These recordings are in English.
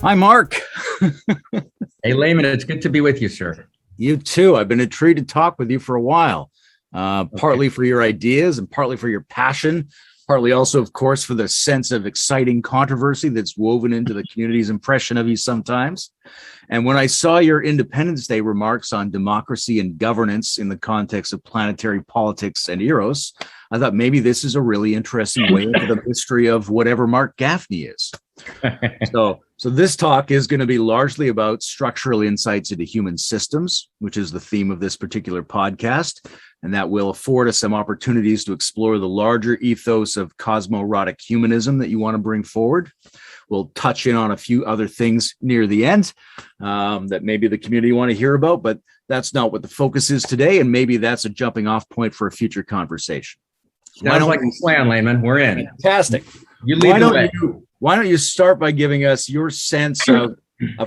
Hi, Mark. Hey, Layman, it's good to be with you, sir. You too. I've been intrigued to talk with you for a while, partly for your ideas and partly for your passion, partly also, of course, for the sense of exciting controversy that's woven into the community's impression of you sometimes. And when I saw your Independence Day remarks on democracy and governance in the context of planetary politics and Eros, I thought maybe this is a really interesting way into the mystery of whatever Marc Gafni is. So this talk is going to be largely about structural insights into human systems, which is the theme of this particular podcast. And that will afford us some opportunities to explore the larger ethos of cosmoerotic humanism that you want to bring forward. We'll touch in on a few other things near the end that maybe the community want to hear about, but that's not what the focus is today. And maybe that's a jumping off point for a future conversation. Sounds like a plan, Layman. We're in. Fantastic. You lead the way. Why don't you start by giving us your sense of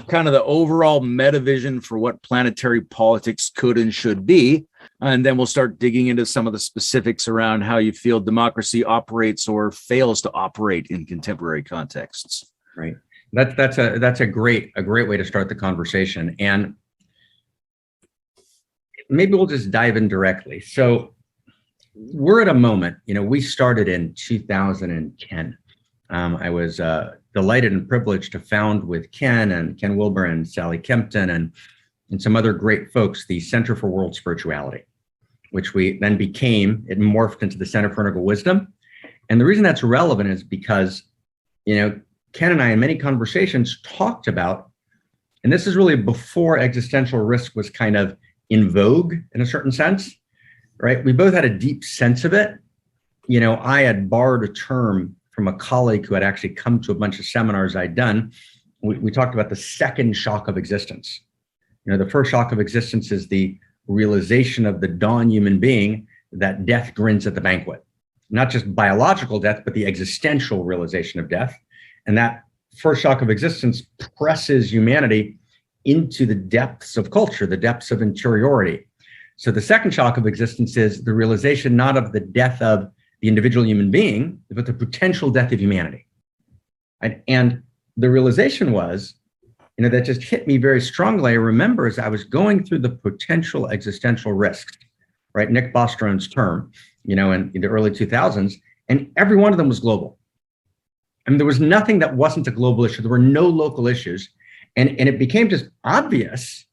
kind of the overall metavision for what planetary politics could and should be, and then we'll start digging into some of the specifics around how you feel democracy operates or fails to operate in contemporary contexts. Right. That's a great way to start the conversation, and maybe we'll just dive in directly. So we're at a moment. We started in 2010. I was delighted and privileged to found with Ken Wilber and Sally Kempton and some other great folks, the Center for World Spirituality, which we then it morphed into the Center for Integral Wisdom. And the reason that's relevant is because, Ken and I in many conversations talked about, and this is really before existential risk was kind of in vogue in a certain sense, right? We both had a deep sense of it. I had borrowed a term from a colleague who had actually come to a bunch of seminars I'd done. We talked about the second shock of existence. The first shock of existence is the realization of the dawn human being that death grins at the banquet. Not just biological death, but the existential realization of death. And that first shock of existence presses humanity into the depths of culture, the depths of interiority. So the second shock of existence is the realization not of the death of the individual human being, but the potential death of humanity. And the realization was, that just hit me very strongly. I remember as I was going through the potential existential risks, right? Nick Bostone's term, in the early 2000s, and every one of them was global. I mean, there was nothing that wasn't a global issue. There were no local issues. And it became just obvious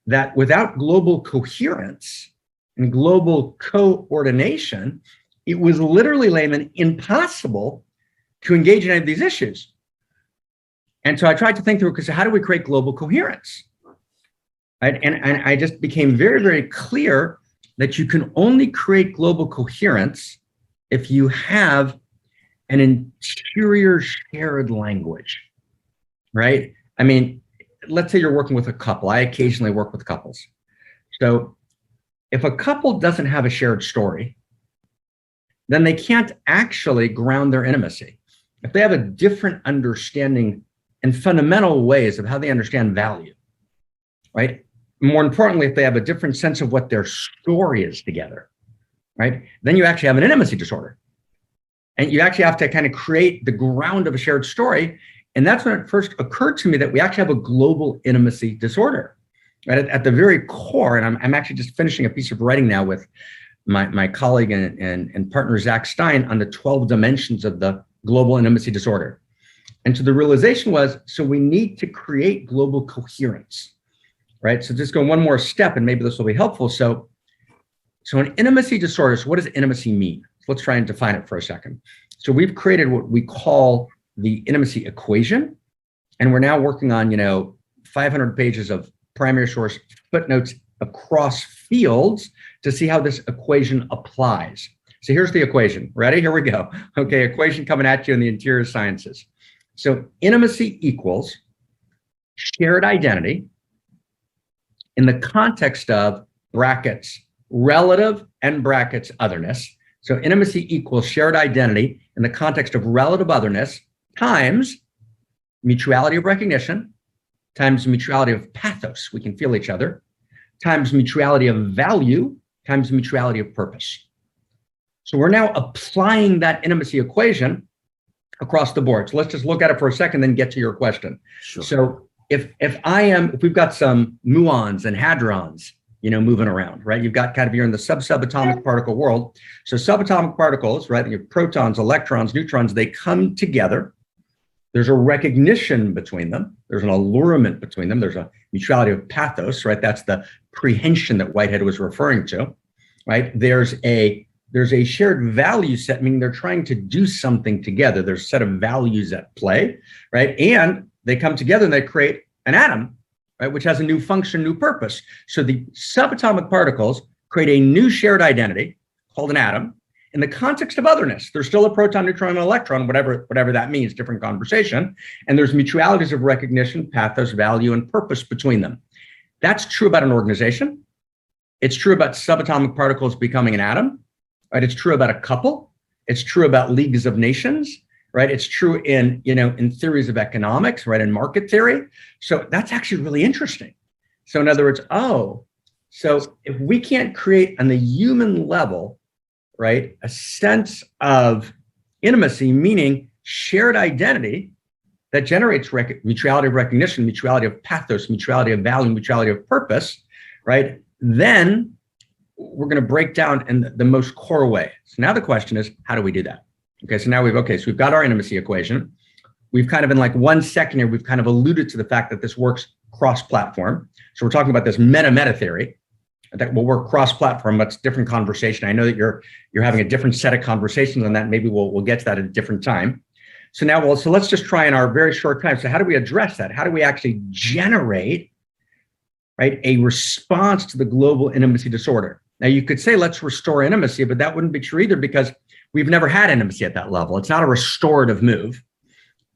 that without global coherence and global coordination, it was literally, Layman, impossible to engage in any of these issues. And so I tried to think through, because how do we create global coherence? Right? And I just became very, very clear that you can only create global coherence if you have an interior shared language, right? I mean, let's say you're working with a couple. I occasionally work with couples. So if a couple doesn't have a shared story, then they can't actually ground their intimacy. If they have a different understanding and fundamental ways of how they understand value, right? More importantly, if they have a different sense of what their story is together, right? Then you actually have an intimacy disorder. And you actually have to kind of create the ground of a shared story. And that's when it first occurred to me that we actually have a global intimacy disorder, right? At the very core, and I'm actually just finishing a piece of writing now with my colleague and partner, Zach Stein, on the 12 dimensions of the global intimacy disorder. And so the realization was, so we need to create global coherence, right? So just go one more step, and maybe this will be helpful. So an intimacy disorder, so what does intimacy mean? Let's try and define it for a second. So we've created what we call the intimacy equation, and we're now working on, 500 pages of primary source footnotes across fields to see how this equation applies. So here's the equation. Ready? Here we go. Okay, equation coming at you in the interior sciences. So intimacy equals shared identity in the context of brackets relative and brackets otherness. So intimacy equals shared identity in the context of relative otherness times mutuality of recognition times mutuality of pathos, we can feel each other, times mutuality of value times mutuality of purpose. So we're now applying that intimacy equation across the board. So let's just look at it for a second, then get to your question. Sure. So if we've got some muons and hadrons, moving around, right? You've got you're in the subatomic particle world. So subatomic particles, right? You have protons, electrons, neutrons, they come together. There's a recognition between them. There's an allurement between them. There's a mutuality of pathos, right? That's the prehension that Whitehead was referring to, right? There's a shared value set, meaning they're trying to do something together. There's a set of values at play, right? And they come together and they create an atom, right, which has a new function, new purpose. So the subatomic particles create a new shared identity called an atom in the context of otherness. There's still a proton, neutron, and electron, whatever that means, different conversation. And there's mutualities of recognition, pathos, value, and purpose between them. That's true about an organization. It's true about subatomic particles becoming an atom, right? It's true about a couple. It's true about leagues of nations, right? It's true in theories of economics, right? In market theory. So that's actually really interesting. So in other words, so if we can't create on the human level, right, a sense of intimacy, meaning shared identity that generates mutuality of recognition, mutuality of pathos, mutuality of value, mutuality of purpose, right? Then we're going to break down in the most core way. So now the question is, how do we do that? Okay, so now we've got our intimacy equation. We've kind of in like 1 second here, we've kind of alluded to the fact that this works cross-platform. So we're talking about this meta theory that will work cross-platform, but it's a different conversation. I know that you're having a different set of conversations on that. Maybe we'll get to that at a different time. So now, so let's just try in our very short time. So how do we address that? How do we actually generate, right, a response to the global intimacy disorder? Now you could say, let's restore intimacy, but that wouldn't be true either because we've never had intimacy at that level. It's not a restorative move,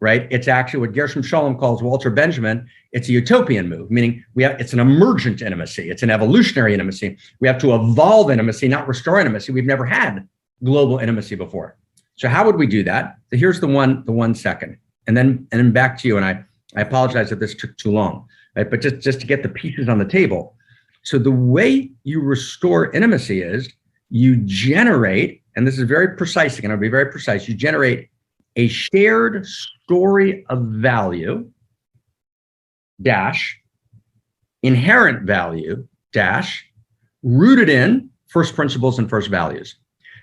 right? It's actually what Gershom Scholem calls Walter Benjamin. It's a utopian move, meaning it's an emergent intimacy. It's an evolutionary intimacy. We have to evolve intimacy, not restore intimacy. We've never had global intimacy before. So how would we do that? So here's the 1 second, and then back to you. And I apologize if this took too long, right? But just to get the pieces on the table. So the way you restore intimacy is you generate, and this is very precise, again, I'll be very precise, you generate a shared story of value, dash, inherent value, dash, rooted in first principles and first values.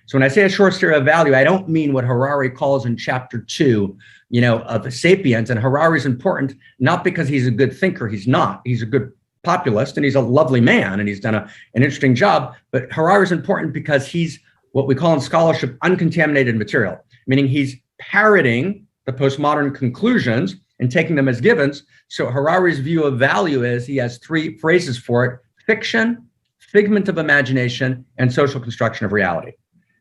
So when I say a short story of value, I don't mean what Harari calls in chapter 2, of Sapiens. And Harari is important, not because he's a good thinker, he's not. He's a good populist and he's a lovely man and he's done an interesting job. But Harari is important because he's what we call in scholarship uncontaminated material, meaning he's parroting the postmodern conclusions and taking them as givens. So Harari's view of value is he has 3 phrases for it: fiction, figment of imagination, and social construction of reality,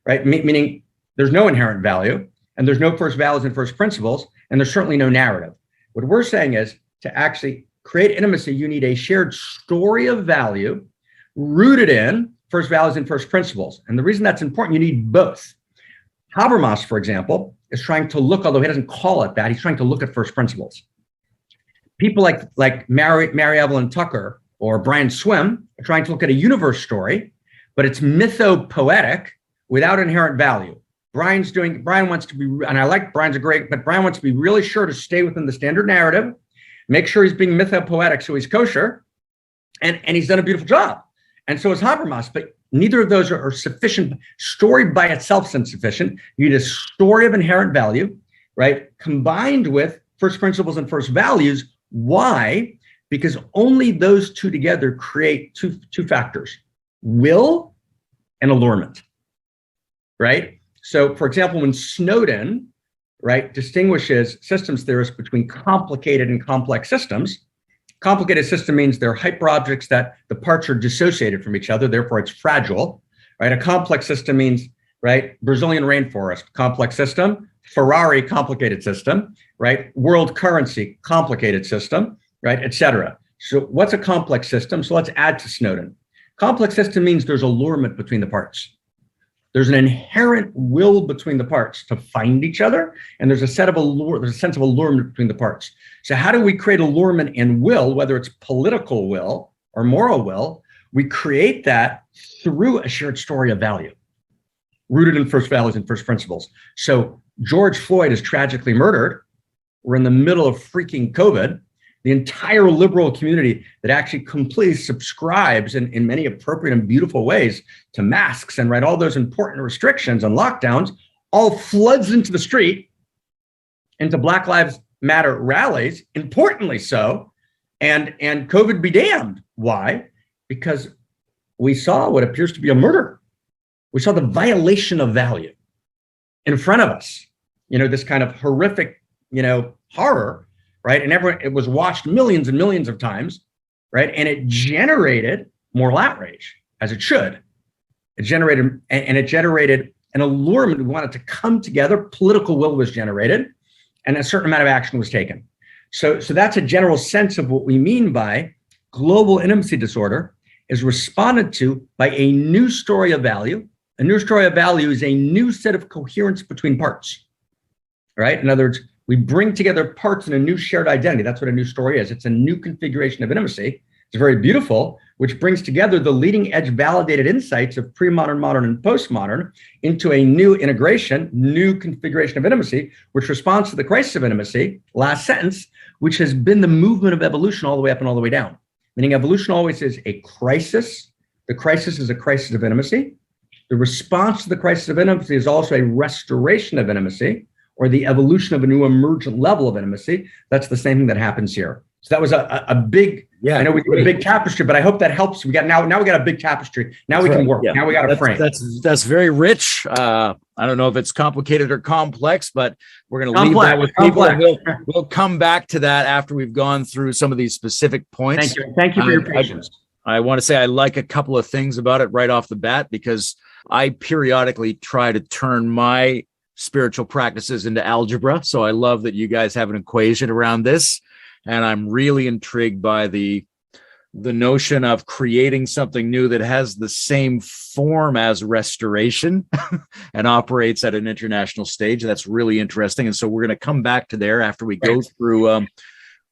right? Meaning there's no inherent value and there's no first values and first principles, and there's certainly no narrative. What we're saying is to actually create intimacy, you need a shared story of value rooted in first values and first principles. And the reason that's important, you need both. Habermas, for example, is trying to look, although he doesn't call it that, he's trying to look at first principles. People like Mary Evelyn Tucker or Brian Swim are trying to look at a universe story, but it's mythopoetic without inherent value. Brian wants to be, and I like Brian's great, but Brian wants to be really sure to stay within the standard narrative, make sure he's being mythopoetic so he's kosher, and he's done a beautiful job. And so is Habermas, but neither of those are sufficient. Story by itself is insufficient. You need a story of inherent value, right? Combined with first principles and first values. Why? Because only those two together create two factors: will and allurement, right? So for example, when Snowden, right, distinguishes systems theorists between complicated and complex systems, complicated system means they're hyperobjects that the parts are dissociated from each other, therefore it's fragile, right? A complex system means, right, Brazilian rainforest, complex system, Ferrari, complicated system, right? World currency, complicated system, right, et cetera. So what's a complex system? So let's add to Snowden. Complex system means there's allurement between the parts. There's an inherent will between the parts to find each other, and there's a sense of allurement between the parts. So how do we create allurement and will, whether it's political will or moral will? We create that through a shared story of value. rooted in first values and first principles. So George Floyd is tragically murdered. We're in the middle of freaking COVID. The entire liberal community that actually completely subscribes in many appropriate and beautiful ways to masks and all those important restrictions and lockdowns all floods into the street, into Black Lives Matter rallies, importantly so, and COVID be damned. Why? Because we saw what appears to be a murder. We saw the violation of value in front of us, this kind of horrific, horror, right? And it was watched millions and millions of times, right? And it generated moral outrage, as it should. It generated an allurement. We wanted to come together. Political will was generated, and a certain amount of action was taken. So that's a general sense of what we mean by global intimacy disorder is responded to by a new story of value. A new story of value is a new set of coherence between parts, right? In other words, we bring together parts in a new shared identity. That's what a new story is. It's a new configuration of intimacy. It's very beautiful, which brings together the leading edge validated insights of pre-modern, modern, and postmodern into a new integration, new configuration of intimacy, which responds to the crisis of intimacy, last sentence, which has been the movement of evolution all the way up and all the way down. Meaning evolution always is a crisis. The crisis is a crisis of intimacy. The response to the crisis of intimacy is also a restoration of intimacy, or the evolution of a new emergent level of intimacy. That's the same thing that happens here. So that was a big, I know we did a big tapestry, but I hope that helps. Now we got a big tapestry. Now we can work. Yeah. Now we got a frame. That's very rich. I don't know if it's complicated or complex, but we're going to leave that with people. And we'll come back to that after we've gone through some of these specific points. Thank you for your patience. I want to say I like a couple of things about it right off the bat, because I periodically try to turn my spiritual practices into algebra. So I love that you guys have an equation around this. And I'm really intrigued by the notion of creating something new that has the same form as restoration and operates at an international stage. That's really interesting. And so we're going to come back to there after we go through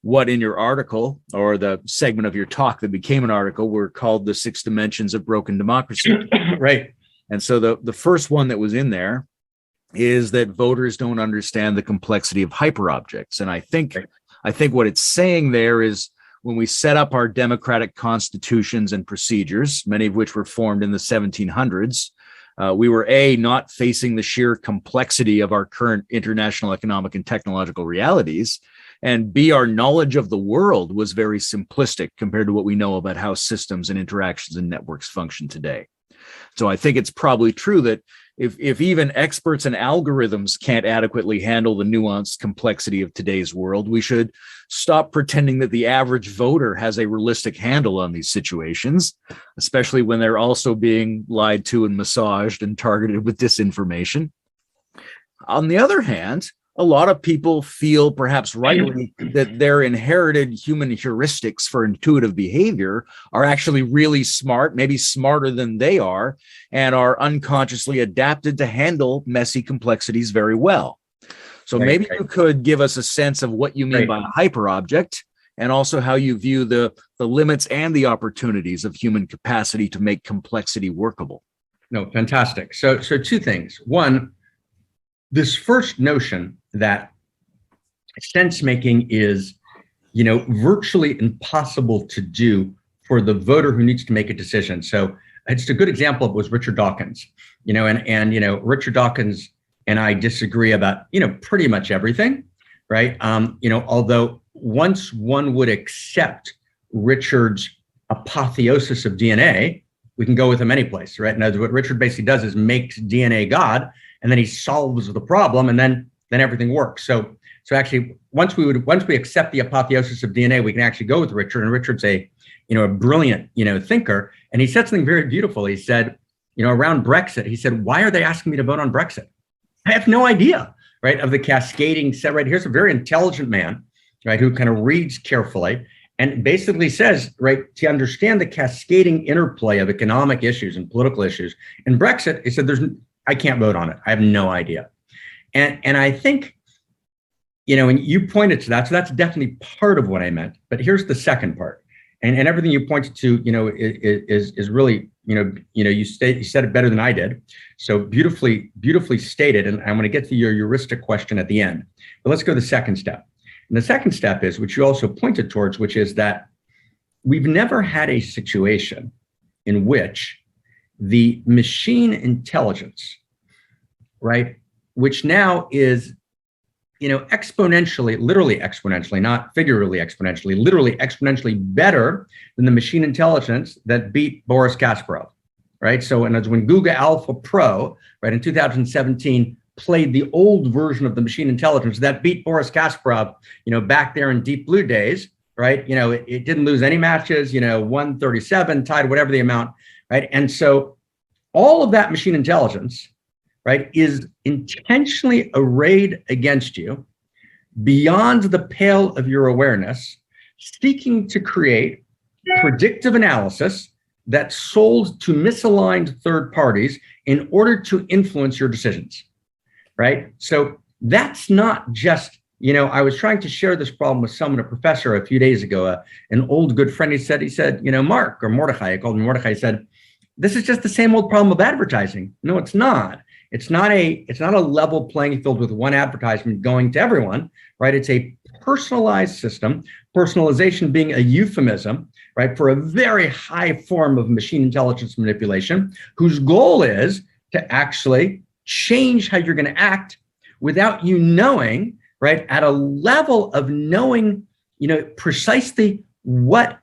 what in your article, or the segment of your talk that became an article, were called the 6 dimensions of broken democracy. Right. And so the first one that was in there is that voters don't understand the complexity of hyperobjects. And I think what it's saying there is, when we set up our democratic constitutions and procedures, many of which were formed in the 1700s, we were not facing the sheer complexity of our current international economic and technological realities, and B, our knowledge of the world was very simplistic compared to what we know about how systems and interactions and networks function today. So I think it's probably true that if even experts and algorithms can't adequately handle the nuanced complexity of today's world, we should stop pretending that the average voter has a realistic handle on these situations, especially when they're also being lied to and massaged and targeted with disinformation. On the other hand, a lot of people feel, perhaps rightly, that their inherited human heuristics for intuitive behavior are actually really smart, maybe smarter than they are, and are unconsciously adapted to handle messy complexities very well. So maybe you could give us a sense of what you mean by a hyperobject, and also how you view the limits and the opportunities of human capacity to make complexity workable. No, fantastic. So two things. One, this first notion that sense making is, virtually impossible to do for the voter who needs to make a decision. So it's a good example of was Richard Dawkins, and Richard Dawkins and I disagree about, pretty much everything, right? Although once one would accept Richard's apotheosis of DNA, we can go with him any place, right? And what Richard basically does is makes DNA God, and then he solves the problem, and then everything works. So actually, once we accept the apotheosis of DNA, we can actually go with Richard. And Richard's a brilliant, thinker. And he said something very beautiful. He said, around Brexit, he said, "Why are they asking me to vote on Brexit? I have no idea," right? Of the cascading set, right? Here's a very intelligent man, right? Who kind of reads carefully and basically says, right, to understand the cascading interplay of economic issues and political issues. And Brexit, he said, I can't vote on it. I have no idea. And I think, and you pointed to that. So that's definitely part of what I meant. But here's the second part, and everything you pointed to, is really, you said it better than I did. So beautifully stated. And I'm going to get to your heuristic question at the end. But let's go to the second step. And the second step is, which you also pointed towards, which is that we've never had a situation in which the machine intelligence, right, which now is, exponentially, literally exponentially, not figuratively exponentially, literally exponentially better than the machine intelligence that beat Boris Kasparov, right? So, and when Google Alpha Pro, right, in 2017, played the old version of the machine intelligence that beat Boris Kasparov, back there in Deep Blue days, right? It didn't lose any matches, 137, tied, whatever the amount, right? And so all of that machine intelligence, right, is intentionally arrayed against you beyond the pale of your awareness, seeking to create predictive analysis that's sold to misaligned third parties in order to influence your decisions, right? So that's not just, I was trying to share this problem with someone, a professor, a few days ago, an old good friend. He said, Mark, or Mordecai, I called him Mordecai, said, this is just the same old problem of advertising. No, it's not. It's not a level playing field with one advertisement going to everyone, right? It's a personalized system, personalization being a euphemism, right, for a very high form of machine intelligence manipulation, whose goal is to actually change how you're going to act without you knowing, right, at a level of knowing, precisely what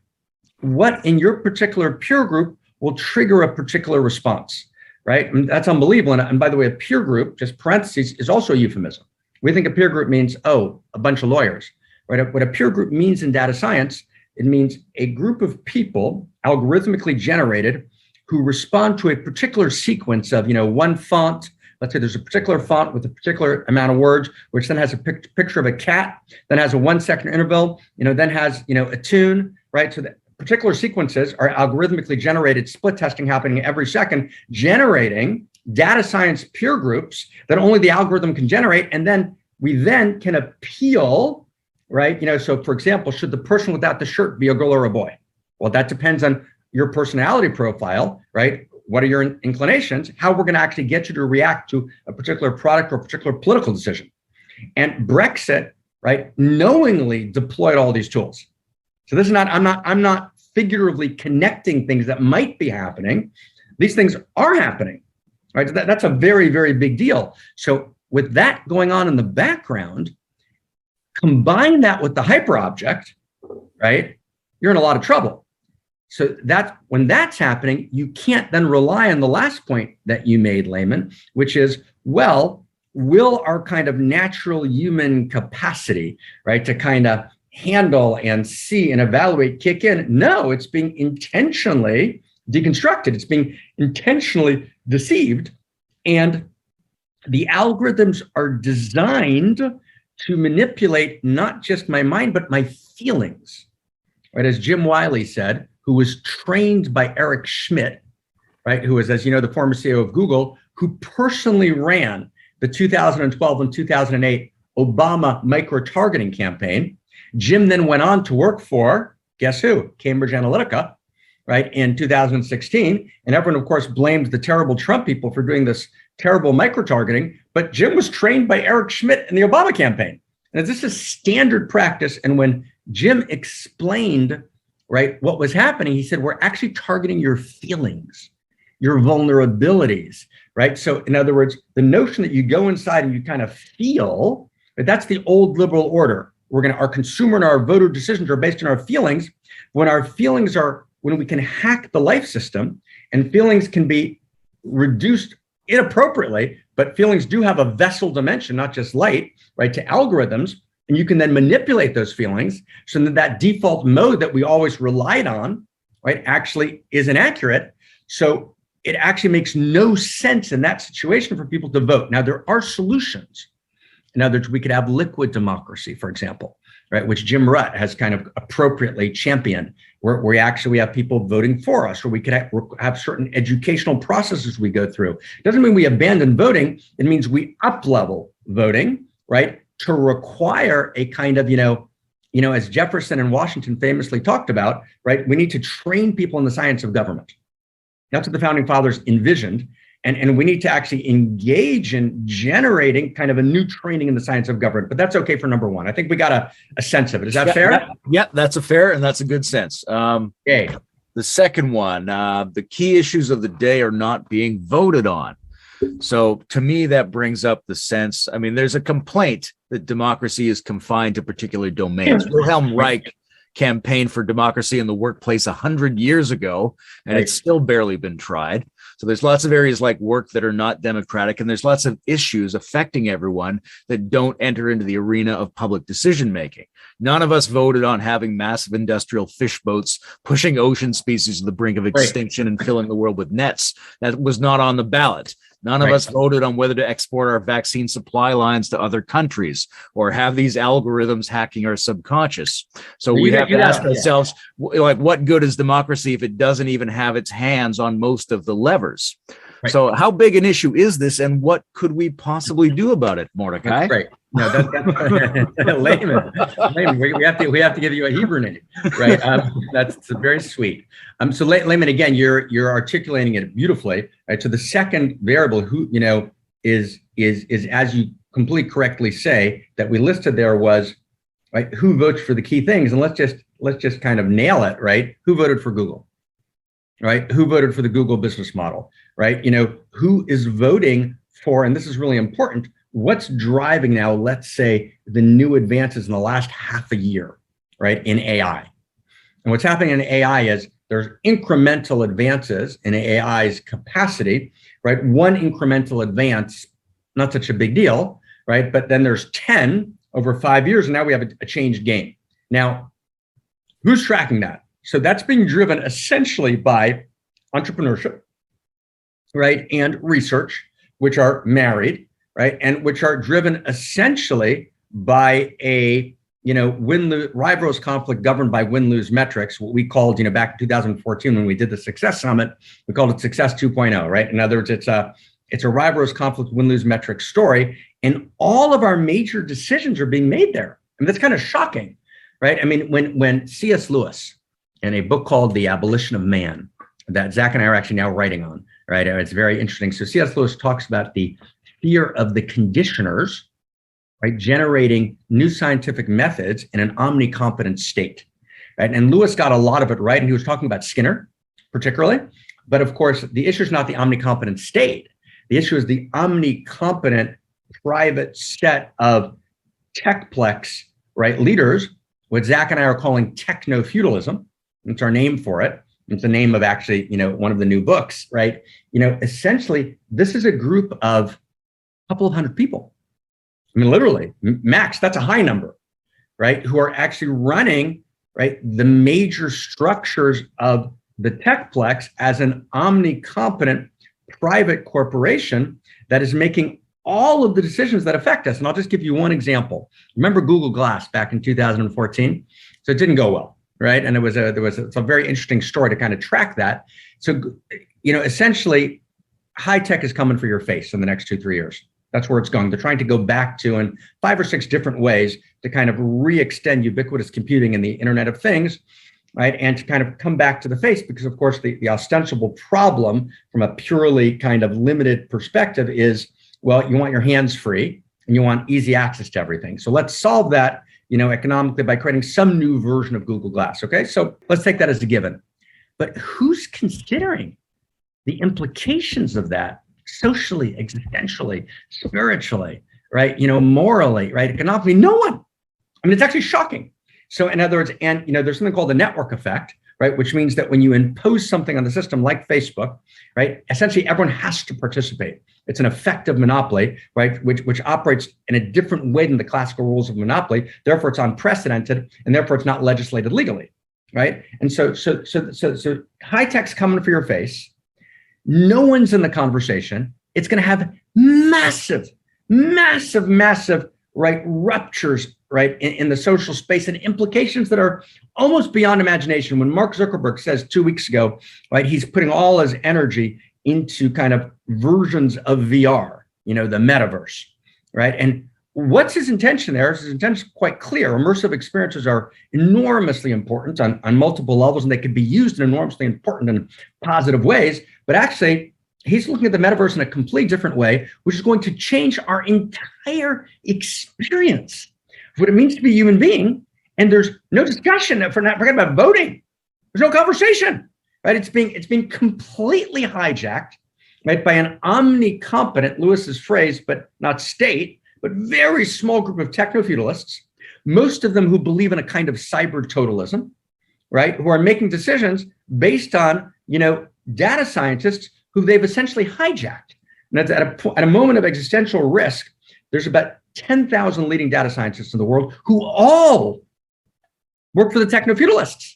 in your particular peer group will trigger a particular response, right? And that's unbelievable. And by the way, a peer group, just parentheses, is also a euphemism. We think a peer group means, a bunch of lawyers, right? What a peer group means in data science, it means a group of people algorithmically generated who respond to a particular sequence of, one font. Let's say there's a particular font with a particular amount of words, which then has a picture of a cat, then has a 1 second interval, then has, a tune, right? So that particular sequences are algorithmically generated, split testing happening every second, generating data science peer groups that only the algorithm can generate. And then we then can appeal, right? So for example, should the person without the shirt be a girl or a boy? Well, that depends on your personality profile, right? What are your inclinations? How we're going to actually get you to react to a particular product or a particular political decision. And Brexit, right, knowingly deployed all these tools. So this is not, I'm not figuratively connecting things that might be happening. These things are happening, right? That's a very, very big deal. So with that going on in the background, combine that with the hyperobject, right? You're in a lot of trouble. So when that's happening, you can't then rely on the last point that you made, Layman, which is, will our kind of natural human capacity, right, to kind of handle and see and evaluate kick in? No, it's being intentionally deconstructed. It's being intentionally deceived. And the algorithms are designed to manipulate not just my mind, but my feelings, right? As Jim Wiley said, who was trained by Eric Schmidt, right? Who was, as you know, the former CEO of Google, who personally ran the 2012 and 2008 Obama micro-targeting campaign. Jim then went on to work for, guess who? Cambridge Analytica, right, in 2016. And everyone, of course, blamed the terrible Trump people for doing this terrible micro-targeting. But Jim was trained by Eric Schmidt in the Obama campaign. And this is standard practice. And when Jim explained, right, what was happening, he said, we're actually targeting your feelings, your vulnerabilities, right? So in other words, the notion that you go inside and you kind of feel, right, that's the old liberal order. Our consumer and our voter decisions are based on our feelings. When we can hack the life system, and feelings can be reduced inappropriately, but feelings do have a vessel dimension, not just light, right, to algorithms. And you can then manipulate those feelings so that default mode that we always relied on, right, actually is inaccurate. So it actually makes no sense in that situation for people to vote. Now, there are solutions. In other words, we could have liquid democracy, for example, right, which Jim Rutt has kind of appropriately championed, where we have people voting for us, or we could have certain educational processes we go through. It doesn't mean we abandon voting. It means we up-level voting, right, to require a kind of, as Jefferson and Washington famously talked about, right, we need to train people in the science of government. That's what the founding fathers envisioned. And we need to actually engage in generating kind of a new training in the science of government. But that's okay for number one. I think we got a sense of it. Is that fair? Yeah, that's a fair, and that's a good sense. Okay. The second one, the key issues of the day are not being voted on. So to me, that brings up the sense, I mean, there's a complaint that democracy is confined to particular domains. Wilhelm Reich campaigned for democracy in the workplace 100 years ago, and it's still barely been tried. So there's lots of areas like work that are not democratic, and there's lots of issues affecting everyone that don't enter into the arena of public decision making. None of us voted on having massive industrial fish boats pushing ocean species to the brink of extinction and filling the world with nets. That was not on the ballot. None of us voted on whether to export our vaccine supply lines to other countries or have these algorithms hacking our subconscious. So we have to ask ourselves, like, what good is democracy if it doesn't even have its hands on most of the levers? Right. So how big an issue is this, and what could we possibly do about it, Mordecai? That's great. No, that's Layman. Layman, we have to give you a Hebrew name, right? That's very sweet. So Layman, again, you're articulating it beautifully, right? So the second variable, who is as you completely correctly say that we listed there was, right, who votes for the key things, and let's just kind of nail it, right? Who voted for Google? Right? Who voted for the Google business model, right? Who is voting for, and this is really important, what's driving now, let's say, the new advances in the last half a year, right, in AI. And what's happening in AI is there's incremental advances in AI's capacity, right? One incremental advance, not such a big deal, right? But then there's 10 over 5 years, and now we have a changed game. Now, who's tracking that? So that's being driven essentially by entrepreneurship, right, and research, which are married, right, and which are driven essentially by a win-lose rivalrous conflict governed by win-lose metrics. What we called, back in 2014 when we did the Success Summit, we called it Success 2.0, right? In other words, it's a rivalrous conflict win-lose metric story, and all of our major decisions are being made there. I mean, that's kind of shocking, right? I mean, when C.S. Lewis, in a book called The Abolition of Man, that Zach and I are actually now writing on, right? It's very interesting. So C.S. Lewis talks about the fear of the conditioners, right, generating new scientific methods in an omnicompetent state, right? And Lewis got a lot of it right, and he was talking about Skinner, particularly. But of course, the issue is not the omnicompetent state. The issue is the omnicompetent private set of techplex, right, leaders, what Zach and I are calling techno-feudalism. It's our name for it. It's the name of actually, one of the new books, right? Essentially, this is a group of a couple of hundred people. I mean, literally, max, that's a high number, right? Who are actually running, right, the major structures of the techplex as an omnicompetent private corporation that is making all of the decisions that affect us. And I'll just give you one example. Remember Google Glass back in 2014? So it didn't go well. Right. And it's a very interesting story to kind of track that. So, essentially, high tech is coming for your face in the next 2-3 years. That's where it's going. They're trying to go back to in 5 or 6 different ways to kind of re-extend ubiquitous computing and the Internet of Things, right? And to kind of come back to the face, because, of course, the ostensible problem from a purely kind of limited perspective is, well, you want your hands free and you want easy access to everything. So let's solve that economically by creating some new version of Google Glass, okay? So let's take that as a given. But who's considering the implications of that socially, existentially, spiritually, right? Morally, right? Economically, no one. I mean, it's actually shocking. So in other words, and there's something called the network effect, right? Which means that when you impose something on the system like Facebook, right, essentially everyone has to participate. It's an effective monopoly, right, which operates in a different way than the classical rules of monopoly. Therefore, it's unprecedented, and therefore it's not legislated legally, right? And so high tech's coming for your face. No one's in the conversation. It's going to have massive, right, ruptures, right, in the social space and implications that are almost beyond imagination. When Mark Zuckerberg says 2 weeks ago, right, he's putting all his energy into kind of versions of VR, the metaverse, right? And what's his intention there? His intention is quite clear. Immersive experiences are enormously important on multiple levels, and they could be used in enormously important and positive ways. But actually, he's looking at the metaverse in a completely different way, which is going to change our entire experience of what it means to be a human being. And there's no discussion for not forget about voting. There's no conversation, right? It's being completely hijacked, right, by an omnicompetent, Lewis's phrase, but not state, but very small group of techno-feudalists, most of them who believe in a kind of cyber totalism, right, who are making decisions based on, data scientists who they've essentially hijacked. And at a moment of existential risk, there's about 10,000 leading data scientists in the world who all work for the techno-feudalists,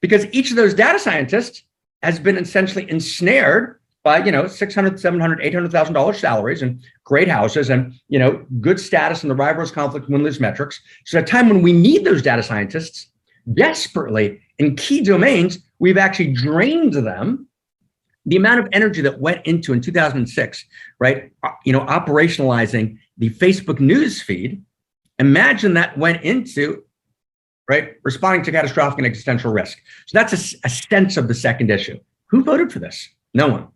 because each of those data scientists has been essentially ensnared by, $600,000, $700,000, $800,000 salaries and great houses and, good status in the rivalrous conflict win-lose metrics. So at a time when we need those data scientists desperately in key domains, we've actually drained them. The amount of energy that went into in 2006, right, operationalizing the Facebook news feed, imagine that went into, right, responding to catastrophic and existential risk. So that's a sense of the second issue. Who voted for this? No one.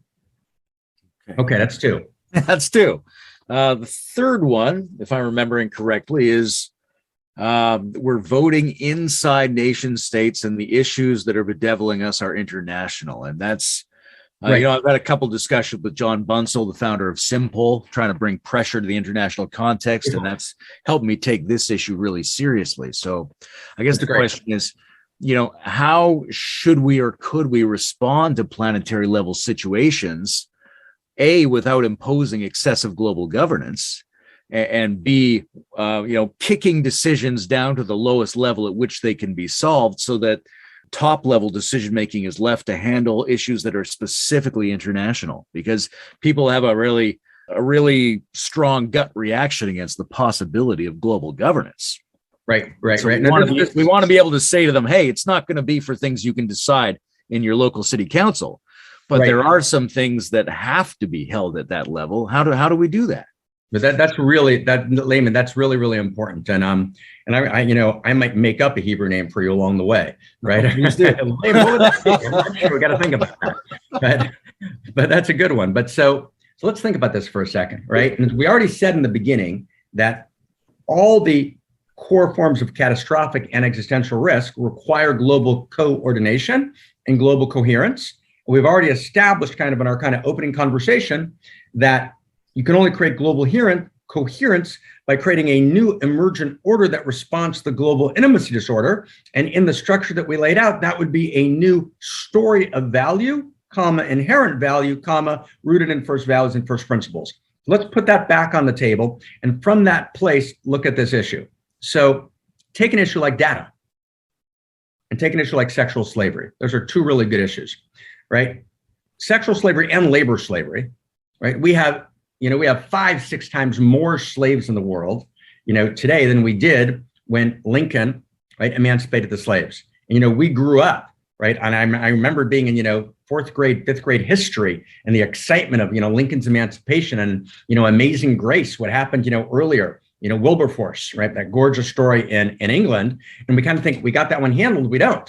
Okay, that's two. That's two. The third one, if I'm remembering correctly, is we're voting inside nation states, and the issues that are bedeviling us are international. And that's, right. I've had a couple discussions with John Bunsell, the founder of Simple, trying to bring pressure to the international context, and that's helped me take this issue really seriously. So I guess the question is, how should we or could we respond to planetary level situations, A, without imposing excessive global governance, and B, kicking decisions down to the lowest level at which they can be solved, so that top level decision making is left to handle issues that are specifically international, because people have a really strong gut reaction against the possibility of global governance. Right. So we want to be able to say to them, hey, it's not going to be for things you can decide in your local city council, but there are some things that have to be held at that level. How do we do that? But Layman, that's really, really important. And I might make up a Hebrew name for you along the way, right? I'm sure we got to think about that. But that's a good one. But so let's think about this for a second, right? And we already said in the beginning that all the core forms of catastrophic and existential risk require global coordination and global coherence. We've already established kind of in our kind of opening conversation that you can only create global coherence by creating a new emergent order that responds to the global intimacy disorder. And in the structure that we laid out, that would be a new story of value, inherent value, rooted in first values and first principles. Let's put that back on the table. And from that place, look at this issue. So take an issue like data and take an issue like sexual slavery. Those are two really good issues, right? Sexual slavery and labor slavery, right? We have 5-6 times more slaves in the world, today than we did when Lincoln, right, emancipated the slaves. And, we grew up, right? And I remember being in, 4th grade, 5th grade history and the excitement of, Lincoln's emancipation and, Amazing Grace, what happened, earlier, Wilberforce, right? That gorgeous story in England. And we kind of think we got that one handled. We don't.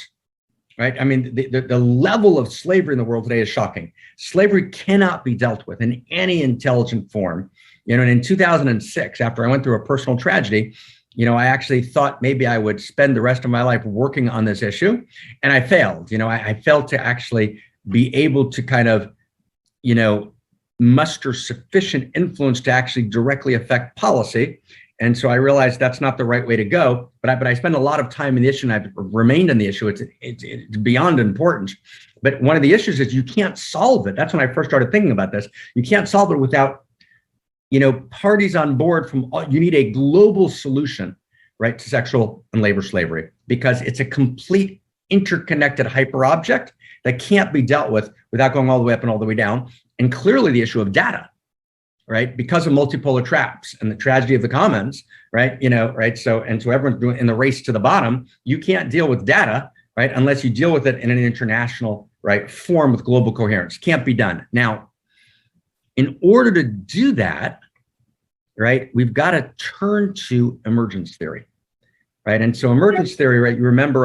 Right? I mean, the level of slavery in the world today is shocking. Slavery cannot be dealt with in any intelligent form. And in 2006, after I went through a personal tragedy, I actually thought maybe I would spend the rest of my life working on this issue. And I failed. I failed to actually be able to kind of, muster sufficient influence to actually directly affect policy. And so I realized that's not the right way to go. But I spend a lot of time in the issue, and I've remained in the issue. It's beyond important. But one of the issues is you can't solve it. That's when I first started thinking about this. You can't solve it without, parties on board you need a global solution, right, to sexual and labor slavery, because it's a complete interconnected hyper object that can't be dealt with without going all the way up and all the way down. And clearly the issue of data, right? Because of multipolar traps and the tragedy of the commons, right? Right. So everyone's doing in the race to the bottom, you can't deal with data, right? Unless you deal with it in an international, right, form with global coherence. Can't be done. Now, in order to do that, right, we've got to turn to emergence theory, right? And so emergence theory, right, you remember,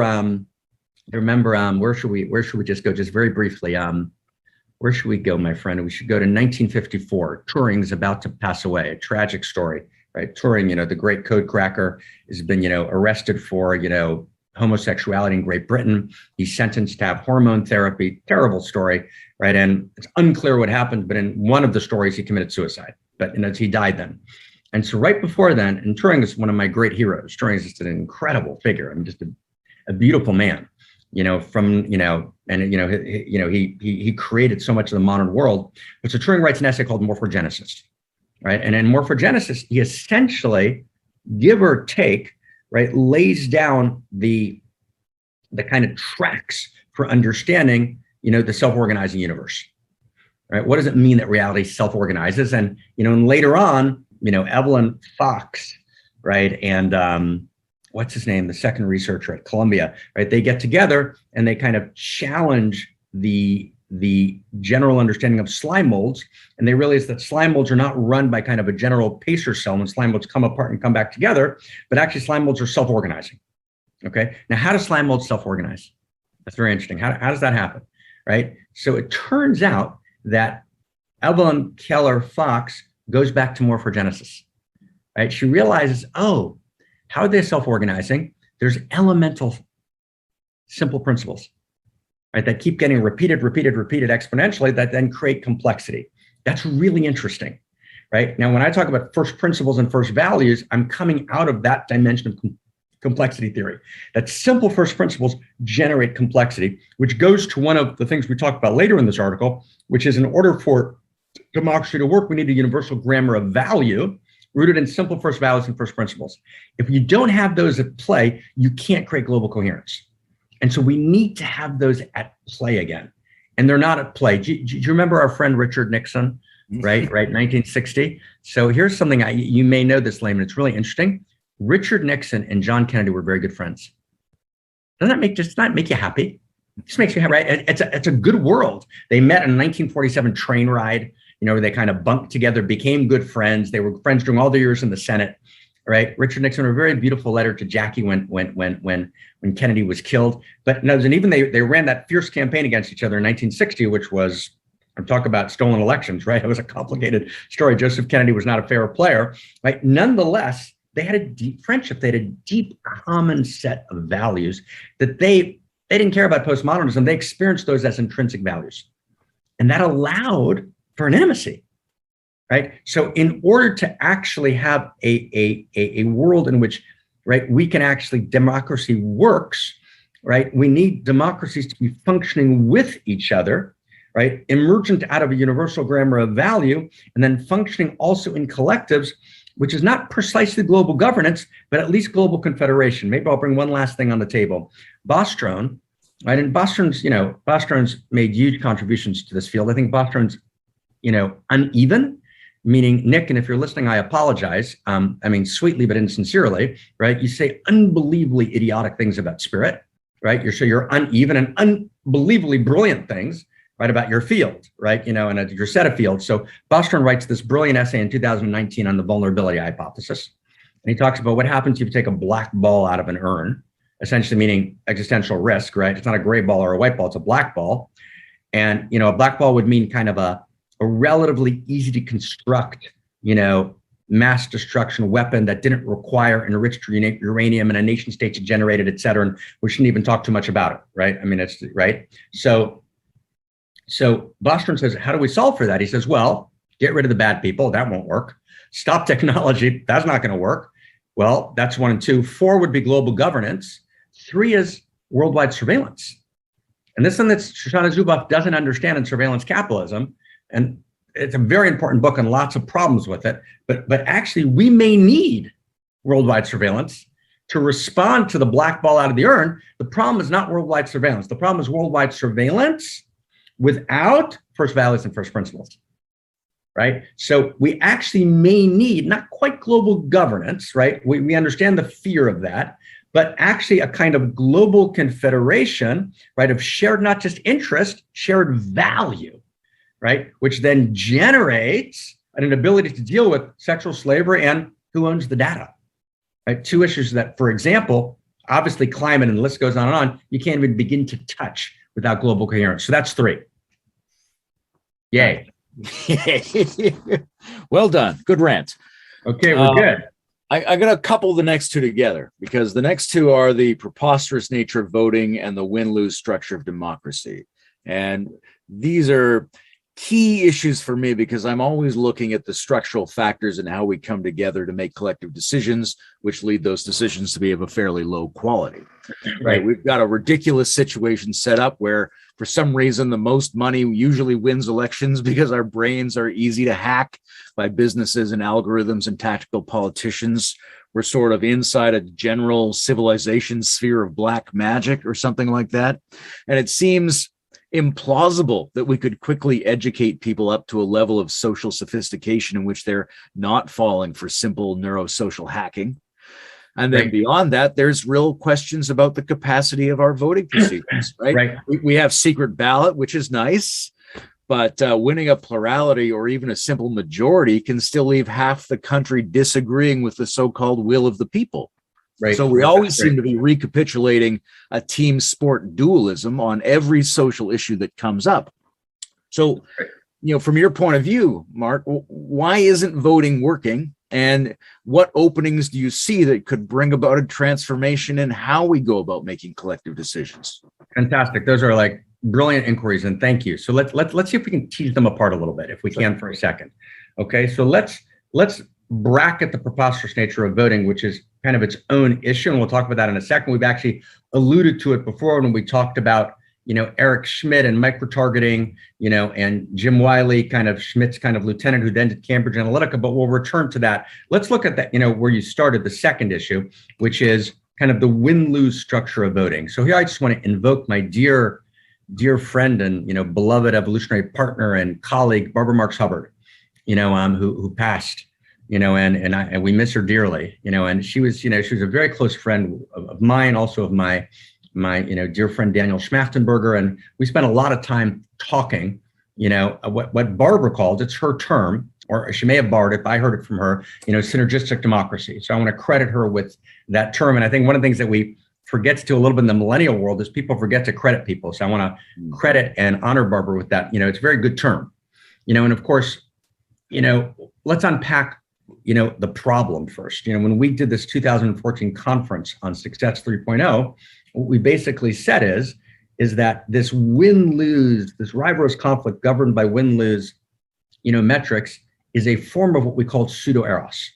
where should we just go just very briefly? Where should we go, my friend? We should go to 1954. Turing's about to pass away, a tragic story, right? Turing, the great code cracker, has been, arrested for, homosexuality in Great Britain. He's sentenced to have hormone therapy. Terrible story, right? And it's unclear what happened, but in one of the stories, he committed suicide. But he died then. And so right before then, and Turing is one of my great heroes. Turing is just an incredible figure. I mean, just a beautiful man. He created so much of the modern world. But so Turing writes an essay called Morphogenesis, right? And in Morphogenesis, he essentially, give or take, right, lays down the kind of tracks for understanding, the self-organizing universe, right? What does it mean that reality self-organizes? And, and later on, Evelyn Fox, right, and what's his name, the second researcher at Columbia, right? They get together and they kind of challenge the general understanding of slime molds. And they realize that slime molds are not run by kind of a general pacer cell when slime molds come apart and come back together, but actually slime molds are self-organizing. Okay. Now, how do slime molds self-organize? That's very interesting. How does that happen? Right. So it turns out that Evelyn Keller Fox goes back to morphogenesis, right? She realizes, oh, how are they self-organizing? There's elemental simple principles, right, that keep getting repeated exponentially that then create complexity. That's really interesting, right? Now, when I talk about first principles and first values, I'm coming out of that dimension of complexity theory, that simple first principles generate complexity, which goes to one of the things we talk about later in this article, which is in order for democracy to work, we need a universal grammar of value rooted in simple first values and first principles. If you don't have those at play, you can't create global coherence. And so we need to have those at play again. And they're not at play. Do you remember our friend Richard Nixon, right, 1960? So here's something, you may know this, Layman, it's really interesting. Richard Nixon and John Kennedy were very good friends. Doesn't that make you happy? It just makes you happy, right? It's a good world. They met in a 1947 train ride, where they kind of bunked together, became good friends. They were friends during all the years in the Senate, right? Richard Nixon wrote a very beautiful letter to Jackie when Kennedy was killed. But and even they ran that fierce campaign against each other in 1960, which was, I'm talking about stolen elections, right? It was a complicated story. Joseph Kennedy was not a fair player, right? Nonetheless, they had a deep friendship. They had a deep common set of values that they didn't care about postmodernism. They experienced those as intrinsic values. And that allowed for an intimacy, right? So in order to actually have a world in which, right, we can actually, democracy works, right? We need democracies to be functioning with each other, right? Emergent out of a universal grammar of value, and then functioning also in collectives, which is not precisely global governance, but at least global confederation. Maybe I'll bring one last thing on the table. Bostrom, right? And Bostron's made huge contributions to this field. I think Bostron's, uneven, meaning, Nick, and if you're listening, I apologize. Sweetly, but insincerely, right? You say unbelievably idiotic things about spirit, right? You're uneven and unbelievably brilliant things, right, about your field, right? And your set of fields. So Bostrom writes this brilliant essay in 2019 on the vulnerability hypothesis. And he talks about what happens if you take a black ball out of an urn, essentially meaning existential risk, right? It's not a gray ball or a white ball, it's a black ball. And, a black ball would mean kind of a relatively easy to construct, mass destruction weapon that didn't require enriched uranium and a nation state to generate it, et cetera. And we shouldn't even talk too much about it, right? It's right. So Bostrom says, how do we solve for that? He says, well, get rid of the bad people. That won't work. Stop technology. That's not going to work. Well, that's 1 and 2. 4 would be global governance. 3 is worldwide surveillance. And this thing that Shoshana Zuboff doesn't understand in surveillance capitalism, and it's a very important book and lots of problems with it, but actually we may need worldwide surveillance to respond to the black ball out of the urn. The problem is not worldwide surveillance. The problem is worldwide surveillance without first values and first principles, right? So we actually may need not quite global governance, right? We understand the fear of that, but actually a kind of global confederation, right, of shared, not just interest, shared value, right, which then generates and an ability to deal with sexual slavery and who owns the data. Right? Two issues that, for example, obviously climate, and the list goes on and on, you can't even begin to touch without global coherence. So that's 3. Yay. Well done. Good rant. Okay, we're good. I'm going to couple the next 2 together, because the next 2 are the preposterous nature of voting and the win-lose structure of democracy. And these are key issues for me, because I'm always looking at the structural factors and how we come together to make collective decisions, which lead those decisions to be of a fairly low quality. Right? We've got a ridiculous situation set up where, for some reason, the most money usually wins elections because our brains are easy to hack by businesses and algorithms and tactical politicians. We're sort of inside a general civilization sphere of black magic or something like that. And it seems implausible that we could quickly educate people up to a level of social sophistication in which they're not falling for simple neurosocial hacking. And then beyond that, there's real questions about the capacity of our voting procedures, right? We have secret ballot, which is nice, but winning a plurality or even a simple majority can still leave half the country disagreeing with the so-called will of the people. So we always seem to be recapitulating a team sport dualism on every social issue that comes up. So, from your point of view, Mark, why isn't voting working? And what openings do you see that could bring about a transformation in how we go about making collective decisions? Fantastic. Those are like brilliant inquiries, and thank you. So let's see if we can tease them apart a little bit, if we can, for a second. Okay, so let's bracket the preposterous nature of voting, which is kind of its own issue, and we'll talk about that in a second. We've actually alluded to it before when we talked about, Eric Schmidt and microtargeting, and Jim Wiley, kind of Schmidt's kind of lieutenant who then did Cambridge Analytica, but we'll return to that. Let's look at that, where you started, the second issue, which is kind of the win-lose structure of voting. So here I just want to invoke my dear friend and, beloved evolutionary partner and colleague, Barbara Marx Hubbard, who passed, and we miss her dearly, and she was a very close friend of mine, also of my dear friend Daniel Schmachtenberger, and we spent a lot of time talking, what Barbara called, it's her term, or she may have borrowed it, but I heard it from her, synergistic democracy. So I want to credit her with that term. And I think one of the things that we forget to do a little bit in the millennial world is people forget to credit people. So I want to credit and honor Barbara with that. It's a very good term, and of course, let's unpack the problem first. When we did this 2014 conference on Success 3.0, what we basically said is that this win-lose, this rivalrous conflict governed by win-lose, metrics is a form of what we call pseudo-eros.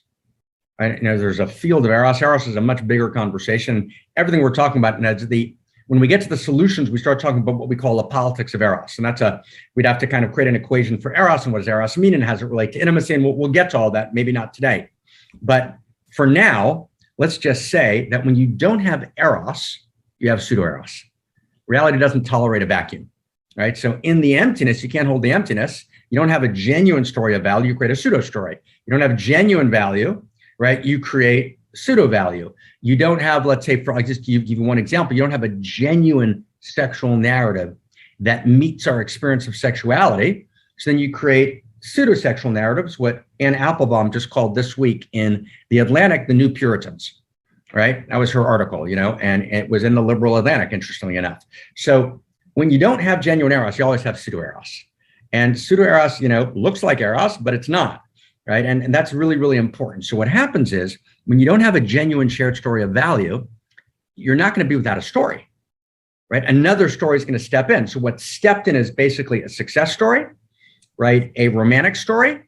Right? There's a field of eros. Eros is a much bigger conversation. Everything we're talking about, when we get to the solutions, we start talking about what we call a politics of eros. And we'd have to kind of create an equation for eros and what does eros mean and how does it relate to intimacy? And we'll get to all that, maybe not today. But for now, let's just say that when you don't have eros, you have pseudo-eros. Reality doesn't tolerate a vacuum, right? So in the emptiness, you can't hold the emptiness. You don't have a genuine story of value, you create a pseudo story. You don't have genuine value, right? You create pseudo value. You don't have, let's say, I'll just give you one example. You don't have a genuine sexual narrative that meets our experience of sexuality. So then you create pseudo-sexual narratives, what Anne Applebaum just called this week in The Atlantic, the New Puritans, right? That was her article, and it was in the liberal Atlantic, interestingly enough. So when you don't have genuine eros, you always have pseudo-eros. And pseudo-eros, looks like eros, but it's not, right? And that's really, really important. So what happens is when you don't have a genuine shared story of value, you're not going to be without a story, right? Another story is going to step in. So what stepped in is basically a success story, right? A romantic story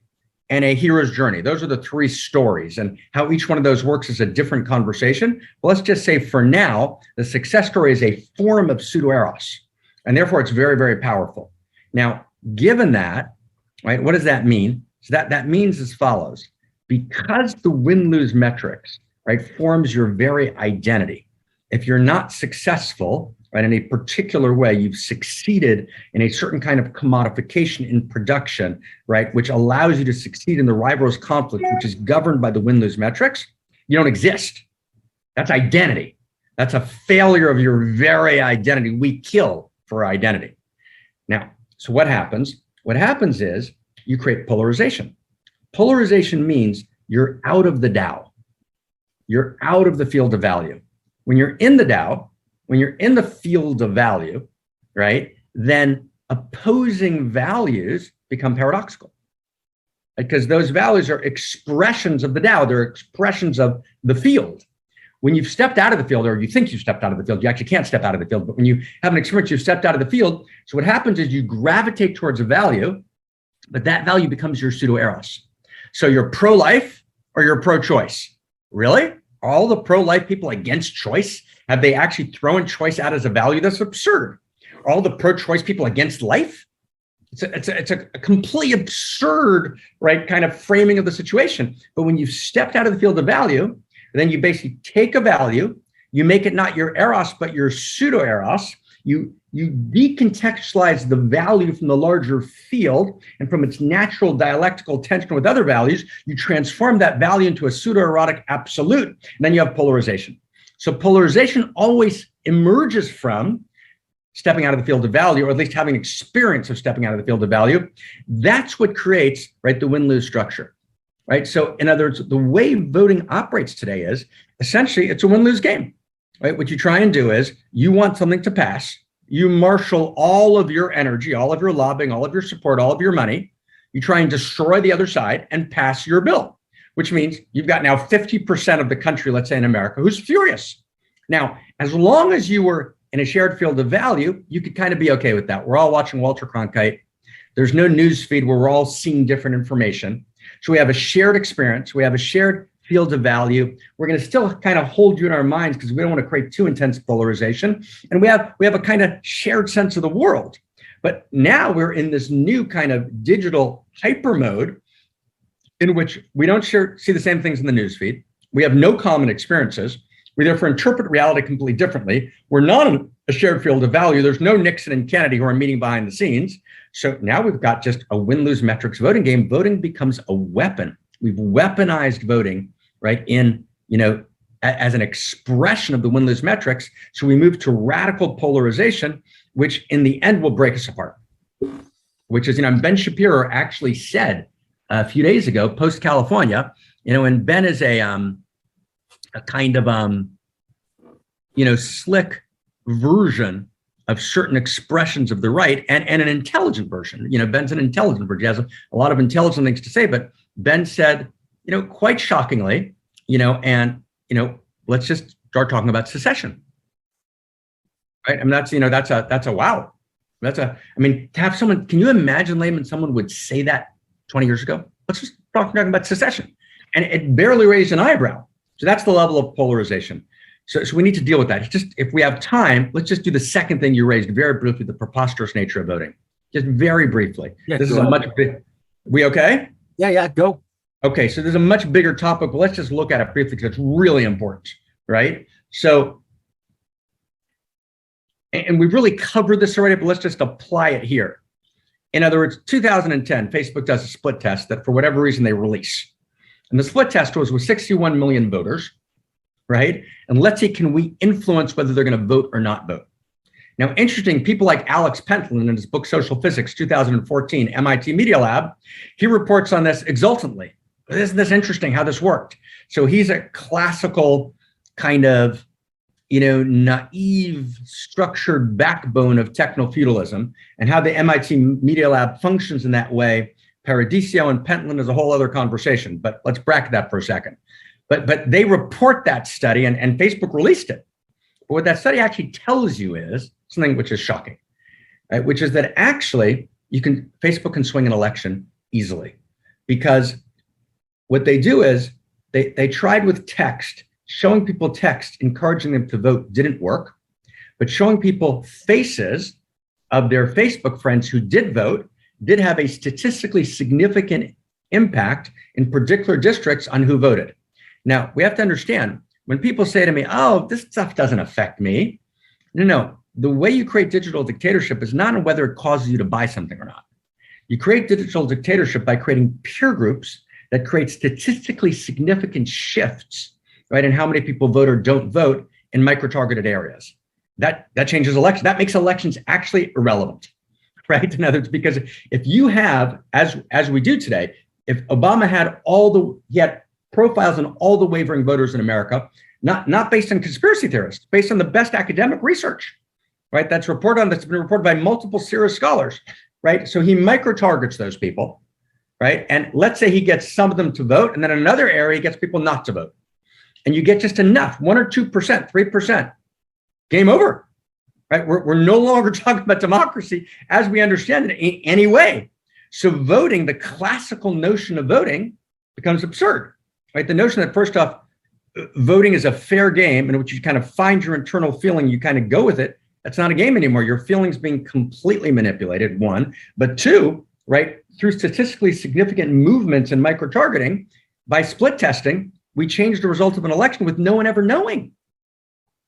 and a hero's journey. Those are the 3 stories, and how each one of those works is a different conversation. But let's just say for now, the success story is a form of pseudo-eros, and therefore it's very, very powerful. Now, given that, right, what does that mean? So that means as follows: because the win-lose metrics, right, forms your very identity. If you're not successful, right, in a particular way, you've succeeded in a certain kind of commodification in production, right, which allows you to succeed in the rivalrous conflict, which is governed by the win-lose metrics, you don't exist. That's identity. That's a failure of your very identity. We kill for identity. Now, so what happens? What happens is you create polarization. Polarization means you're out of the Tao. You're out of the field of value. When you're in the Tao, when you're in the field of value, right, then opposing values become paradoxical. Because those values are expressions of the Tao. They're expressions of the field. When you've stepped out of the field, or you think you've stepped out of the field, you actually can't step out of the field. But when you have an experience, you've stepped out of the field. So what happens is you gravitate towards a value, but that value becomes your pseudo-eros. So you're pro-life or you're pro-choice. Really? Are all the pro-life people against choice? Have they actually thrown choice out as a value? That's absurd. Are all the pro-choice people against life? It's a completely absurd, right, kind of framing of the situation. But when you've stepped out of the field of value, then you basically take a value, you make it not your eros, but your pseudo-eros. You decontextualize the value from the larger field, and from its natural dialectical tension with other values, you transform that value into a pseudo-erotic absolute, and then you have polarization. So polarization always emerges from stepping out of the field of value, or at least having experience of stepping out of the field of value. That's what creates, right, the win-lose structure, right? So in other words, the way voting operates today is essentially it's a win-lose game, right? What you try and do is you want something to pass. You marshal all of your energy, all of your lobbying, all of your support, all of your money. You try and destroy the other side and pass your bill, which means you've got now 50% of the country, let's say in America, who's furious. Now, as long as you were in a shared field of value, you could kind of be okay with that. We're all watching Walter Cronkite. There's no news feed where we're all seeing different information. So we have a shared experience. We have a shared field of value. We're going to still kind of hold you in our minds because we don't want to create too intense polarization. And we have a kind of shared sense of the world. But now we're in this new kind of digital hyper mode in which we don't see the same things in the news feed. We have no common experiences. We therefore interpret reality completely differently. We're not in a shared field of value. There's no Nixon and Kennedy who are meeting behind the scenes. So now we've got just a win-lose metrics voting game. Voting becomes a weapon. We've weaponized voting, right, as an expression of the win-lose metrics. So we move to radical polarization, which in the end will break us apart. Which is, Ben Shapiro actually said a few days ago, post-California, and Ben is a kind of, slick version of certain expressions of the right and an intelligent version. Ben's an intelligent version. He has a lot of intelligent things to say, but Ben said, quite shockingly, let's just start talking about secession. Right? I mean, that's a wow. To have someone, can you imagine, Layman, someone would say that 20 years ago? Let's just talking about secession. And it barely raised an eyebrow. So that's the level of polarization. So we need to deal with that. It's just, if we have time, let's just do the second thing you raised very briefly, the preposterous nature of voting. Just very briefly. Yeah, this is a much big, we okay? Yeah, go. Okay, so there's a much bigger topic, but let's just look at it briefly because it's really important, right? So, and we've really covered this already, but let's just apply it here. In other words, 2010, Facebook does a split test that for whatever reason they release. And the split test was with 61 million voters, right? And let's see, can we influence whether they're going to vote or not vote? Now, interesting, people like Alex Pentland in his book, Social Physics, 2014, MIT Media Lab, he reports on this exultantly. Isn't this interesting how this worked? So he's a classical kind of, naive, structured backbone of techno-feudalism, and how the MIT Media Lab functions in that way. Paradiso and Pentland is a whole other conversation, but let's bracket that for a second. But they report that study, and Facebook released it. But what that study actually tells you is something which is shocking, right? Which is that actually Facebook can swing an election easily, because what they do is they tried with text, showing people text, encouraging them to vote didn't work, but showing people faces of their Facebook friends who did vote did have a statistically significant impact in particular districts on who voted. Now, we have to understand, when people say to me, oh, this stuff doesn't affect me. No. The way you create digital dictatorship is not on whether it causes you to buy something or not. You create digital dictatorship by creating peer groups that create statistically significant shifts, right, in how many people vote or don't vote in micro-targeted areas. That changes elections. That makes elections actually irrelevant, right? In other words, because if you have, as we do today, if Obama had he had profiles on all the wavering voters in America, not based on conspiracy theorists, based on the best academic research, right? That's been reported by multiple serious scholars, right? So he micro-targets those people, right? And let's say he gets some of them to vote, and then in another area, he gets people not to vote. And you get just enough, 1 or 2%, 3%, game over, right? We're no longer talking about democracy as we understand it in any way. So voting, the classical notion of voting becomes absurd, right? The notion that first off, voting is a fair game in which you kind of find your internal feeling, you kind of go with it. That's not a game anymore. Your feelings being completely manipulated, one. But two, right, through statistically significant movements in micro-targeting, by split testing, we changed the result of an election with no one ever knowing,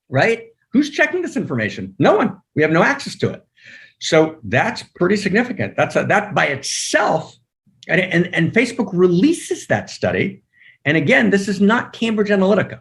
right? Who's checking this information? No one. We have no access to it. So that's pretty significant. That by itself, and Facebook releases that study. And again, this is not Cambridge Analytica.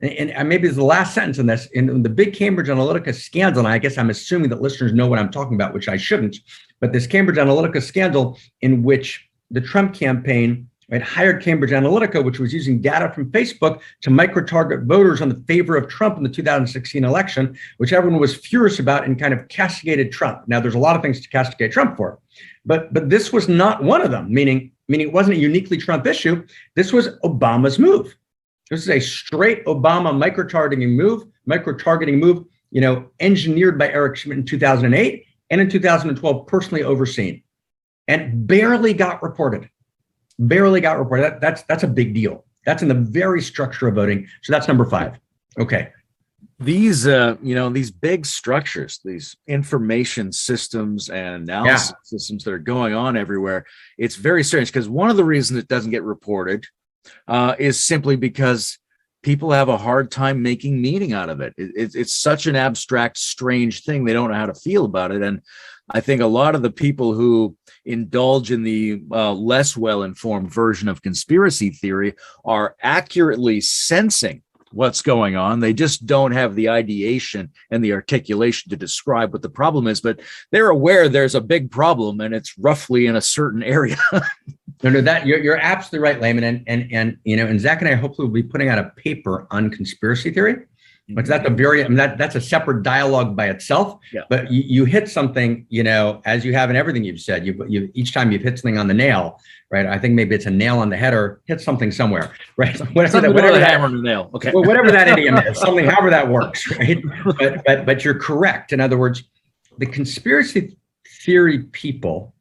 And maybe it's the last sentence in this, in the big Cambridge Analytica scandal, and I guess I'm assuming that listeners know what I'm talking about, which I shouldn't, but this Cambridge Analytica scandal in which the Trump campaign, right, hired Cambridge Analytica, which was using data from Facebook to micro-target voters on the favor of Trump in the 2016 election, which everyone was furious about and kind of castigated Trump. Now, there's a lot of things to castigate Trump for, but this was not one of them, meaning it wasn't a uniquely Trump issue. This was Obama's move. This is a straight Obama micro-targeting move, engineered by Eric Schmidt in 2008 and in 2012, personally overseen, and barely got reported. That's a big deal. That's in the very structure of voting. So that's number 5. Okay. These, these big structures, these information systems and analysis systems that are going on everywhere, it's very strange because one of the reasons it doesn't get reported is simply because people have a hard time making meaning out of it. It's such an abstract, strange thing. They don't know how to feel about it. And I think a lot of the people who indulge in the less well-informed version of conspiracy theory are accurately sensing what's going on. They just don't have the ideation and the articulation to describe what the problem is, but they're aware there's a big problem and it's roughly in a certain area. No, that you're absolutely right, Layman. And Zach and I hopefully will be putting out a paper on conspiracy theory. But that's a separate dialogue by itself. Yeah. But you hit something, as you have in everything you've said. You each time you've hit something on the nail, right? I think maybe it's a nail on the head or hit something somewhere, right? Whatever that hammer on the nail. Okay. Well, whatever that idiom is, something, however that works, right? But you're correct. In other words, the conspiracy theory people,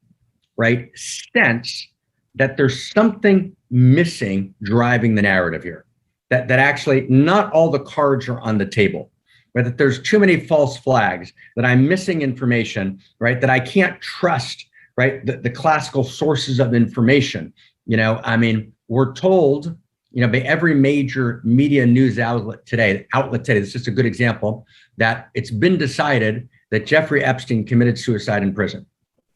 right, sense that there's something missing driving the narrative here. That actually not all the cards are on the table, right? That there's too many false flags, that I'm missing information, right? That I can't trust, right? The classical sources of information. We're told, by every major media news outlet today, this is just a good example, that it's been decided that Jeffrey Epstein committed suicide in prison.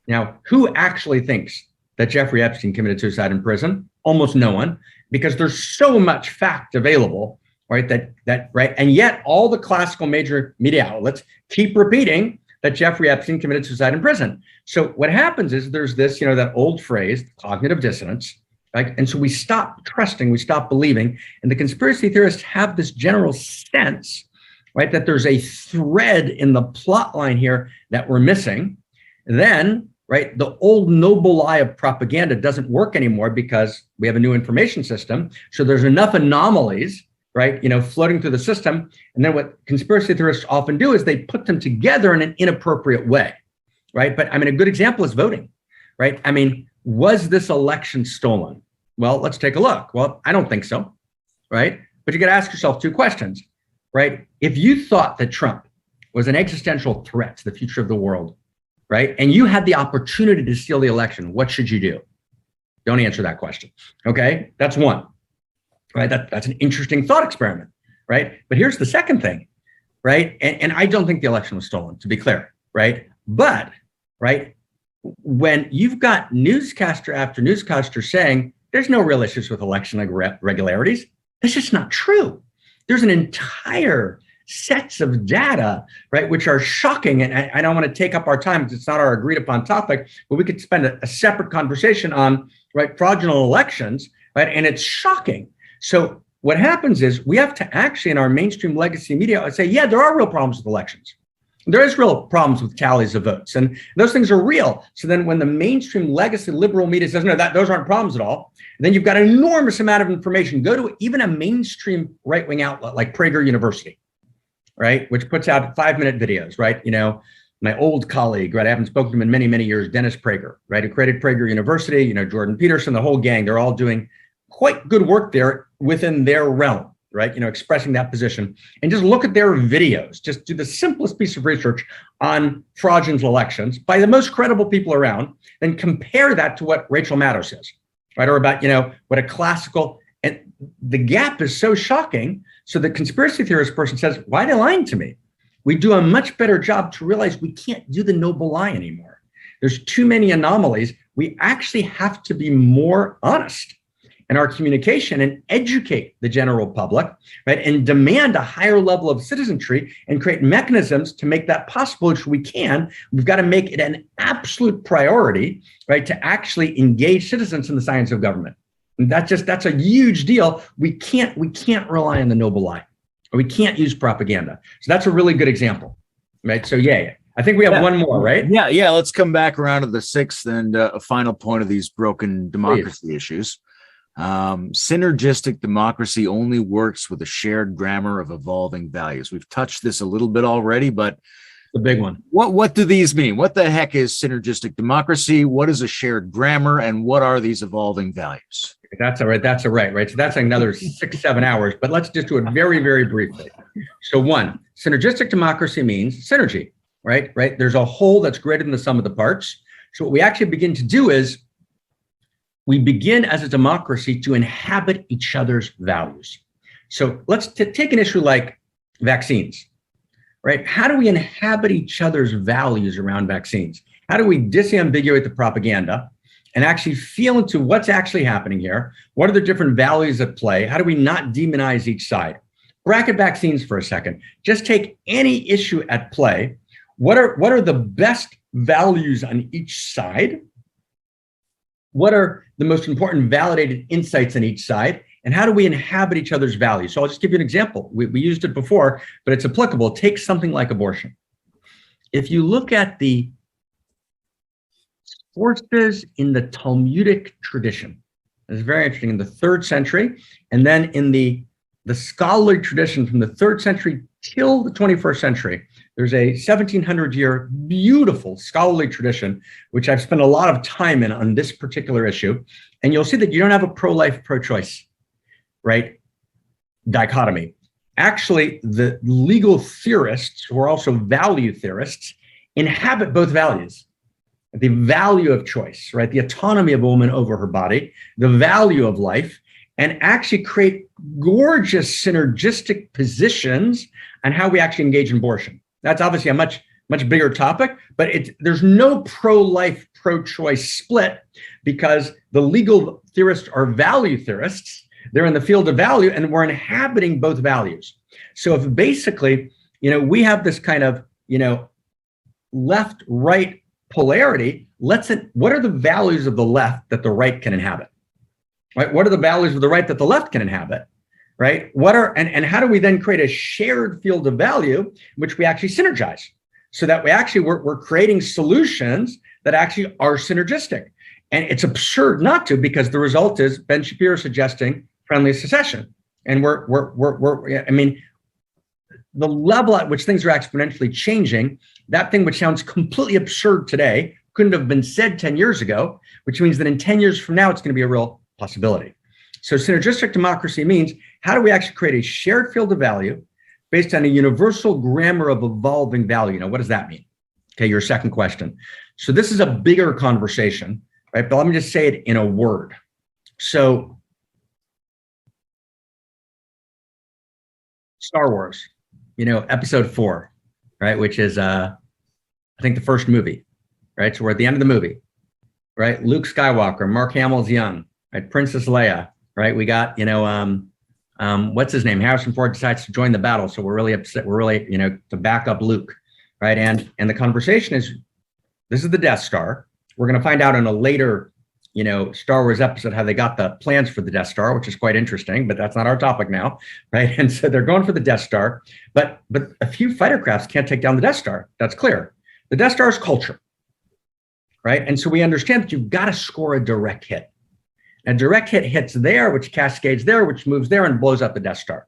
Now, who actually thinks that Jeffrey Epstein committed suicide in prison? Almost no one. Because there's so much fact available, right? That right, and yet all the classical major media outlets keep repeating that Jeffrey Epstein committed suicide in prison. So what happens is there's this, that old phrase, cognitive dissonance, right? And so we stop trusting, we stop believing, and the conspiracy theorists have this general sense, right, that there's a thread in the plot line here that we're missing. Then, right, the old noble lie of propaganda doesn't work anymore because we have a new information system. So there's enough anomalies, right, floating through the system. And then what conspiracy theorists often do is they put them together in an inappropriate way, right? But a good example is voting, right? Was this election stolen? Well, let's take a look. Well, I don't think so, right? But you got to ask yourself 2 questions, right? If you thought that Trump was an existential threat to the future of the world, right, and you had the opportunity to steal the election, what should you do? Don't answer that question. Okay, that's one, right? That's an interesting thought experiment, right? But here's the second thing, right? And I don't think the election was stolen, to be clear, right? But, right, when you've got newscaster after newscaster saying there's no real issues with election irregularities, that's just not true. There's an entire sets of data, right, which are shocking. And I don't want to take up our time because it's not our agreed upon topic, but we could spend a separate conversation on right? Fraudulent elections, right? And it's shocking. So what happens is we have to actually, in our mainstream legacy media, say, yeah, there are real problems with elections. There is real problems with tallies of votes, and those things are real. So then when the mainstream legacy liberal media says, no, those aren't problems at all, then you've got an enormous amount of information. Go to even a mainstream right-wing outlet like Prager University, right, which puts out 5-minute videos, right? You know, my old colleague, right, I haven't spoken to him in many, many years, Dennis Prager, right, who created Prager University, you know, Jordan Peterson, the whole gang, they're all doing quite good work there within their realm, right? You know, expressing that position, and just look at their videos. Just do the simplest piece of research on fraudulent elections by the most credible people around, then compare that to what Rachel Maddow says, right? Or about, you know, what a classical, and the gap is so shocking. So the conspiracy theorist person says, why are they lying to me? We do a much better job to realize we can't do the noble lie anymore. There's too many anomalies. We actually have to be more honest in our communication and educate the general public, right? And demand a higher level of citizenry and create mechanisms to make that possible, which we can. We've got to make it an absolute priority, right? To actually engage citizens in the science of government. And that's a huge deal. We can't rely on the noble lie. Or we can't use propaganda. So that's a really good example, right? So yeah. I think we have one more, right? Yeah. Let's come back around to the sixth and a final point of these broken democracy issues. Synergistic democracy only works with a shared grammar of evolving values. We've touched this a little bit already, but the big one. What do these mean? What the heck is synergistic democracy? What is a shared grammar, and what are these evolving values? That's all right. Right. So that's another 6-7 hours, but let's just do it very, very briefly. So one, synergistic democracy means synergy, right? There's a whole that's greater than the sum of the parts. So what we actually begin to do is we begin as a democracy to inhabit each other's values. So let's take an issue like vaccines, right? How do we inhabit each other's values around vaccines? How do we disambiguate the propaganda and actually feel into what's actually happening here? What are the different values at play? How do we not demonize each side? Bracket vaccines for a second. Just take any issue at play. What are the best values on each side? What are the most important validated insights on each side? And how do we inhabit each other's values? So I'll just give you an example. We used it before, but it's applicable. Take something like abortion. If you look at the sources in the Talmudic tradition, it's very interesting, in the 3rd century, and then in the scholarly tradition from the 3rd century till the 21st century, there's a 1700-year beautiful scholarly tradition, which I've spent a lot of time in on this particular issue. And you'll see that you don't have a pro-life, pro-choice, right, dichotomy. Actually, the legal theorists, who are also value theorists, inhabit both values. The value of choice, right, the autonomy of a woman over her body, the value of life, and actually create gorgeous synergistic positions on how we actually engage in abortion. That's obviously a much bigger topic, but there's no pro-life, pro-choice split because the legal theorists are value theorists. They're in the field of value, and we're inhabiting both values. So if basically, we have this kind of, left-right polarity, what are the values of the left that the right can inhabit? Right? What are the values of the right that the left can inhabit? Right? And how do we then create a shared field of value, which we actually synergize, so that we're creating solutions that actually are synergistic? And it's absurd not to, because the result is Ben Shapiro suggesting friendly secession, and the level at which things are exponentially changing. That thing which sounds completely absurd today couldn't have been said 10 years ago, which means that in 10 years from now, it's going to be a real possibility. So synergistic democracy means, how do we actually create a shared field of value based on a universal grammar of evolving value? What does that mean? Okay, your second question. So this is a bigger conversation, right? But let me just say it in a word. So Star Wars, episode 4, right? Which is, I think, the first movie, right? So we're at the end of the movie, right? Luke Skywalker, Mark Hamill's young, right? Princess Leia, right? We got, what's his name? Harrison Ford decides to join the battle. So we're really upset. We're really, to back up Luke, right? And the conversation is, this is the Death Star. We're going to find out in a later Star Wars episode, how they got the plans for the Death Star, which is quite interesting, but that's not our topic now, right? And so they're going for the Death Star, but a few fighter crafts can't take down the Death Star. That's clear. The Death Star is culture, right? And so we understand that you've got to score a direct hit. A direct hit hits there, which cascades there, which moves there and blows up the Death Star.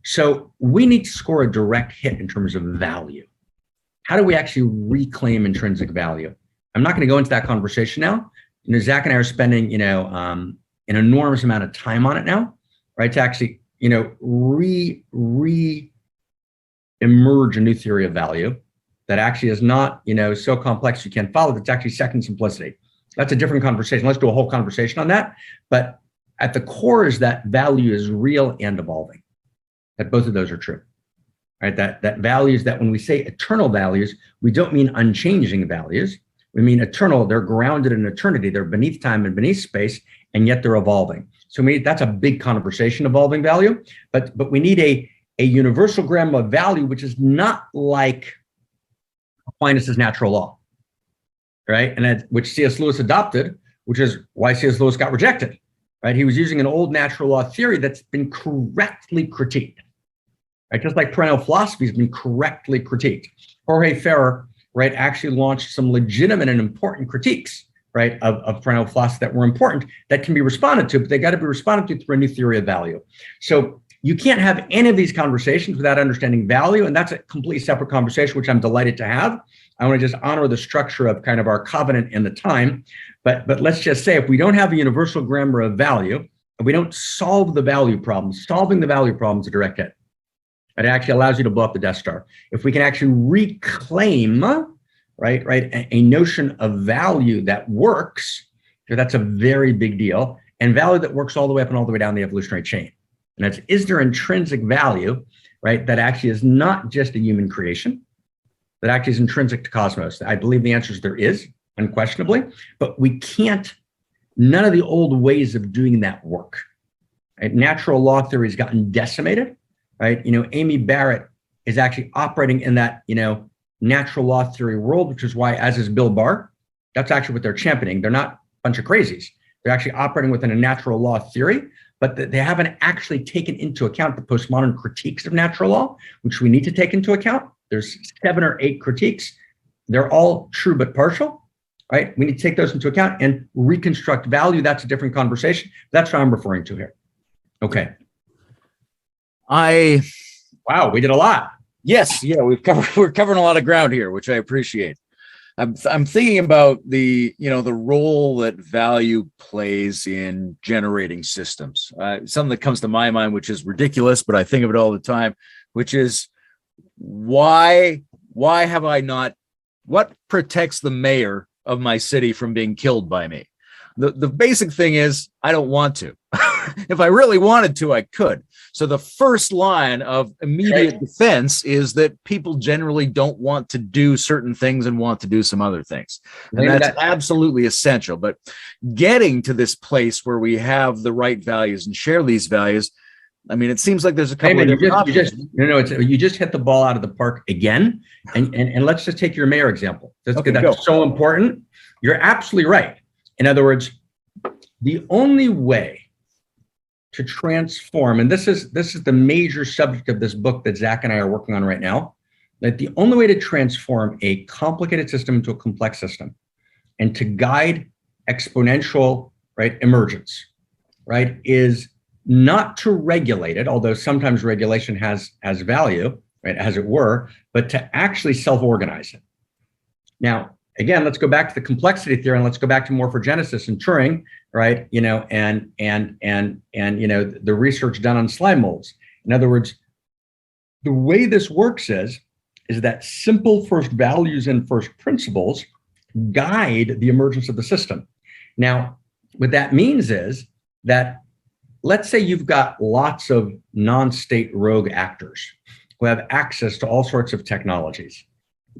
So we need to score a direct hit in terms of value. How do we actually reclaim intrinsic value? I'm not going to go into that conversation now. Zach and I are spending, an enormous amount of time on it now, right? To actually, re-emerge a new theory of value that actually is not, so complex you can't follow. It's actually second simplicity. That's a different conversation. Let's do a whole conversation on that. But at the core is that value is real and evolving. That both of those are true, right? That values, that when we say eternal values, we don't mean unchanging values. We mean eternal. They're grounded in eternity. They're beneath time and beneath space, and yet they're evolving. So that's a big conversation, evolving value. But we need a universal grammar of value, which is not like Aquinas' natural law, right? And which C.S. Lewis adopted, which is why C.S. Lewis got rejected, right? He was using an old natural law theory that's been correctly critiqued, right? Just like perennial philosophy has been correctly critiqued. Jorge Ferrer, right, actually launched some legitimate and important critiques, right, of perennial philosophy that were important, that can be responded to, but they got to be responded to through a new theory of value. So you can't have any of these conversations without understanding value, and that's a completely separate conversation, which I'm delighted to have. I want to just honor the structure of kind of our covenant and the time, but let's just say if we don't have a universal grammar of value, and we don't solve the value problem, solving the value problem is a direct hit. It actually allows you to blow up the Death Star. If we can actually reclaim, right, a notion of value that works, so that's a very big deal, and value that works all the way up and all the way down the evolutionary chain. And that's, is there intrinsic value, right, that actually is not just a human creation, that actually is intrinsic to cosmos? I believe the answer is there is, unquestionably, but we can't, none of the old ways of doing that work. Right? Natural law theory has gotten decimated. Right, Amy Barrett is actually operating in that, natural law theory world, which is why, as is Bill Barr, that's actually what they're championing. They're not a bunch of crazies. They're actually operating within a natural law theory, but they haven't actually taken into account the postmodern critiques of natural law, which we need to take into account. There's 7 or 8 critiques. They're all true but partial, right? We need to take those into account and reconstruct value. That's a different conversation. That's what I'm referring to here. Okay. Wow, we did a lot. Yes, yeah, we're covering a lot of ground here, which I appreciate. I'm thinking about the role that value plays in generating systems. Something that comes to my mind, which is ridiculous, but I think of it all the time, which is why have I not? What protects the mayor of my city from being killed by me? The basic thing is I don't want to. If I really wanted to, I could. So the first line of immediate defense is that people generally don't want to do certain things and want to do some other things. And that's absolutely essential. But getting to this place where we have the right values and share these values, I mean, it seems like there's a couple of different options. You just hit the ball out of the park again. And let's just take your mayor example. That's so important. You're absolutely right. In other words, the only way to transform, and this is the major subject of this book that Zach and I are working on right now, that the only way to transform a complicated system into a complex system and to guide exponential, right, emergence, right, is not to regulate it, although sometimes regulation has value, right, as it were, but to actually self-organize it. Now, again, let's go back to the complexity theory and let's go back to morphogenesis and Turing, right? And the research done on slime molds. In other words, the way this works is that simple first values and first principles guide the emergence of the system. Now, what that means is that, let's say you've got lots of non-state rogue actors who have access to all sorts of technologies.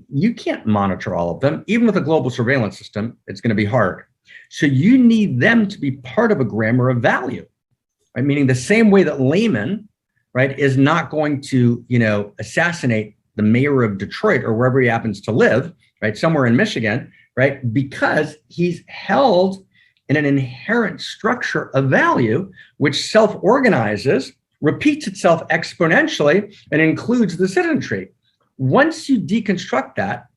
You can't monitor all of them. Even with a global surveillance system, it's going to be hard. So you need them to be part of a grammar of value, right? Meaning the same way that Layman, right, is not going to, assassinate the mayor of Detroit or wherever he happens to live, right, somewhere in Michigan, right, because he's held in an inherent structure of value, which self-organizes, repeats itself exponentially, and includes the citizenry. Once you deconstruct that,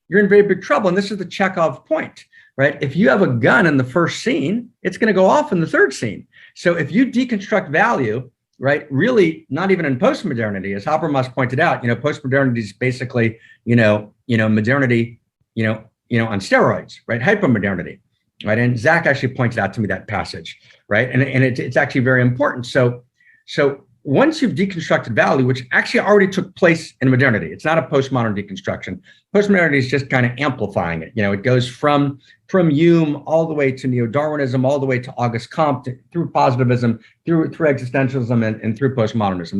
you're in very big trouble. And this is the Chekhov point, right? If you have a gun in the first scene, it's going to go off in the third scene. So if you deconstruct value, right, really not even in postmodernity, as Habermas pointed out, postmodernity is basically, modernity, on steroids, right? Hypermodernity, right? And Zach actually pointed out to me that passage, right? And it's actually very important. So once you've deconstructed value, which actually already took place in modernity, it's not a postmodern deconstruction. Postmodernity is just kind of amplifying it. It goes from Hume all the way to neo-Darwinism, all the way to Auguste Comte, through positivism, through existentialism, and through postmodernism.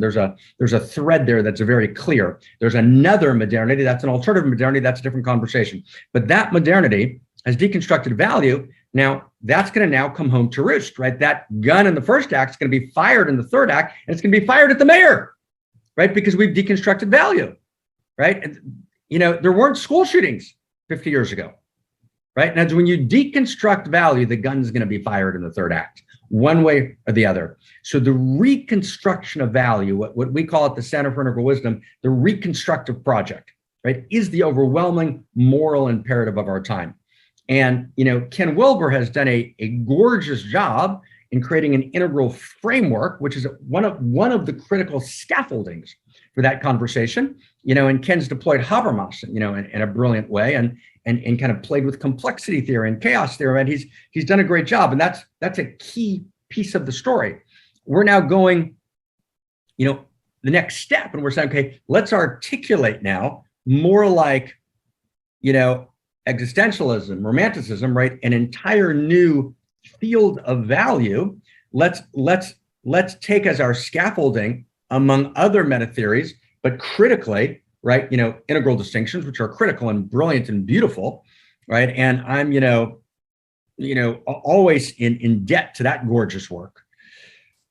There's a thread there that's very clear. There's another modernity that's an alternative modernity. That's a different conversation. But that modernity has deconstructed value. Now, that's going to now come home to roost, right? That gun in the first act is going to be fired in the third act, and it's going to be fired at the mayor, right? Because we've deconstructed value, right? And, there weren't school shootings 50 years ago, right? Now, when you deconstruct value, the gun's going to be fired in the third act, one way or the other. So the reconstruction of value, what we call it the Center for Integral Wisdom, the reconstructive project, right, is the overwhelming moral imperative of our time. And, Ken Wilber has done a gorgeous job in creating an integral framework, which is one of the critical scaffoldings for that conversation. And Ken's deployed Habermas, in a brilliant way, and kind of played with complexity theory and chaos theory. And he's done a great job. And that's a key piece of the story. We're now going, the next step, and we're saying, okay, let's articulate now more like, existentialism, romanticism, right? An entire new field of value. Let's take as our scaffolding, among other meta theories, but critically, right? Integral distinctions, which are critical and brilliant and beautiful, right? And I'm, always in debt to that gorgeous work,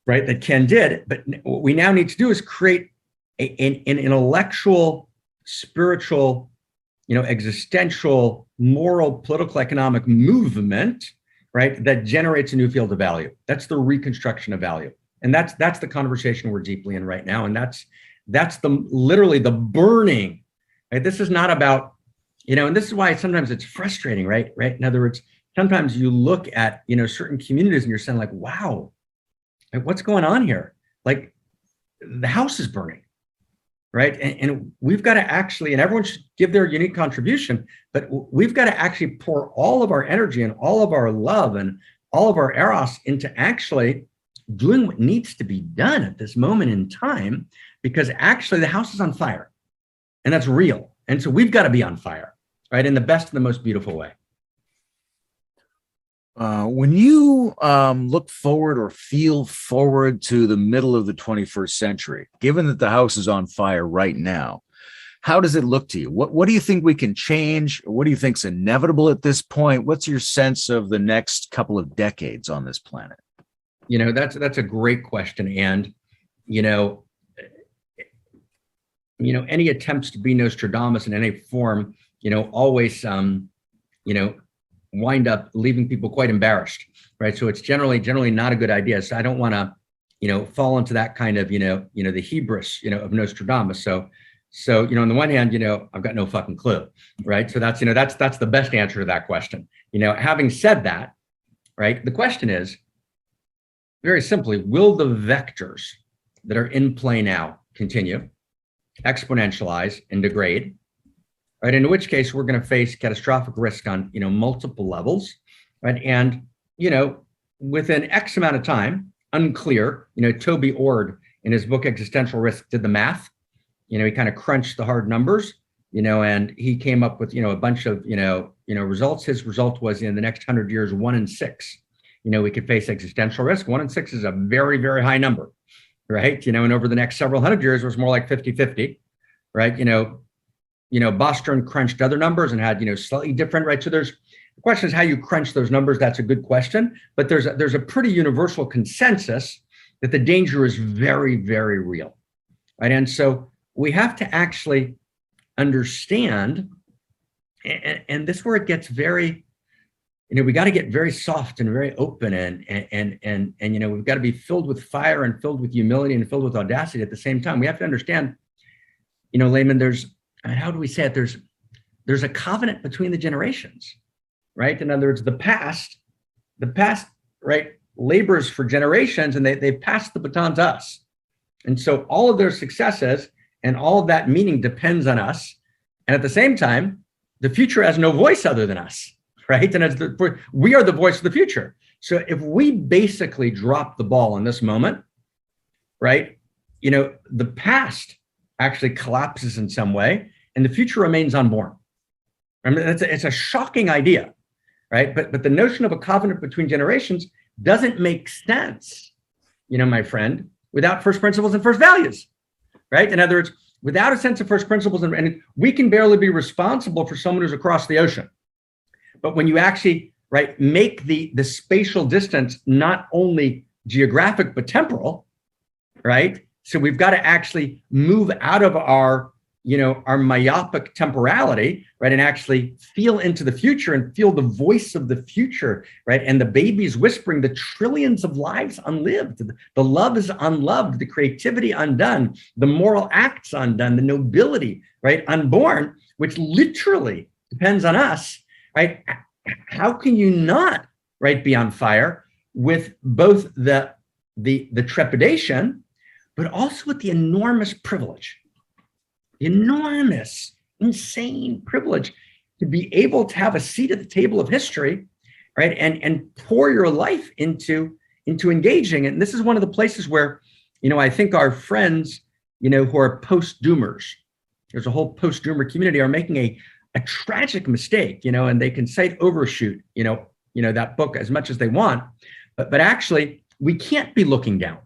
right? That Ken did. But what we now need to do is create an intellectual, spiritual, existential, moral, political, economic movement, right, that generates a new field of value. That's the reconstruction of value. And that's the conversation we're deeply in right now. And that's literally the burning, right? This is not about, and this is why sometimes it's frustrating, right? In other words, sometimes you look at, certain communities and you're saying like, wow, like, what's going on here? Like the house is burning. Right. And we've got to actually, and everyone should give their unique contribution, but we've got to actually pour all of our energy and all of our love and all of our eros into actually doing what needs to be done at this moment in time, because actually the house is on fire and that's real. And so we've got to be on fire, right? In the best and the most beautiful way. When you look forward or feel forward to the middle of the 21st century, given that the house is on fire right now, how does it look to you? What do you think we can change? What do you think is inevitable at this point? What's your sense of the next couple of decades on this planet? That's a great question. And, any attempts to be Nostradamus in any form, always, wind up leaving people quite embarrassed, right? So it's generally not a good idea. So I don't want to, fall into that kind of, the hubris, of Nostradamus. So, on the one hand, I've got no fucking clue, right? So that's the best answer to that question. Having said that, right, the question is very simply, will the vectors that are in play now continue, exponentialize, and degrade? Right, in which case we're going to face catastrophic risk on multiple levels, right? And within X amount of time, unclear. Toby Ord in his book Existential Risk did the math. He kind of crunched the hard numbers. And he came up with a bunch of results. His result was in the next 100 years, 1 in 6. We could face existential risk. 1 in 6 is a very, very high number, right? And over the next several hundred years, it was more like 50-50, right? Bostrom crunched other numbers and had, slightly different, right? So the question is how you crunch those numbers. That's a good question, but there's a pretty universal consensus that the danger is very, very real, right? And so we have to actually understand, and this is where it gets very, we got to get very soft and very open, and we've got to be filled with fire and filled with humility and filled with audacity at the same time. We have to understand, Layman, how do we say it? There's a covenant between the generations, right? In other words, the past, right, labors for generations, and they passed the baton to us. And so all of their successes and all of that meaning depends on us. And at the same time, the future has no voice other than us, right? And we are the voice of the future. So if we basically drop the ball in this moment, right, the past actually collapses in some way and the future remains unborn. I mean, it's a shocking idea, right? But the notion of a covenant between generations doesn't make sense, my friend, without first principles and first values, right? In other words, without a sense of first principles, and we can barely be responsible for someone who's across the ocean. But when you actually, right, make the spatial distance not only geographic, but temporal, right? So we've got to actually move out of our myopic temporality, right? And actually feel into the future and feel the voice of the future, right? And the baby's whispering, the trillions of lives unlived, the love is unloved, the creativity undone, the moral acts undone, the nobility, right, unborn, which literally depends on us, right? How can you not, right, be on fire with both the trepidation, but also with the enormous privilege, enormous, insane privilege to be able to have a seat at the table of history, right? And pour your life into engaging. And this is one of the places where, I think our friends, who are post-doomers, there's a whole post-doomer community, are making a tragic mistake, and they can cite Overshoot, that book as much as they want, but actually we can't be looking down,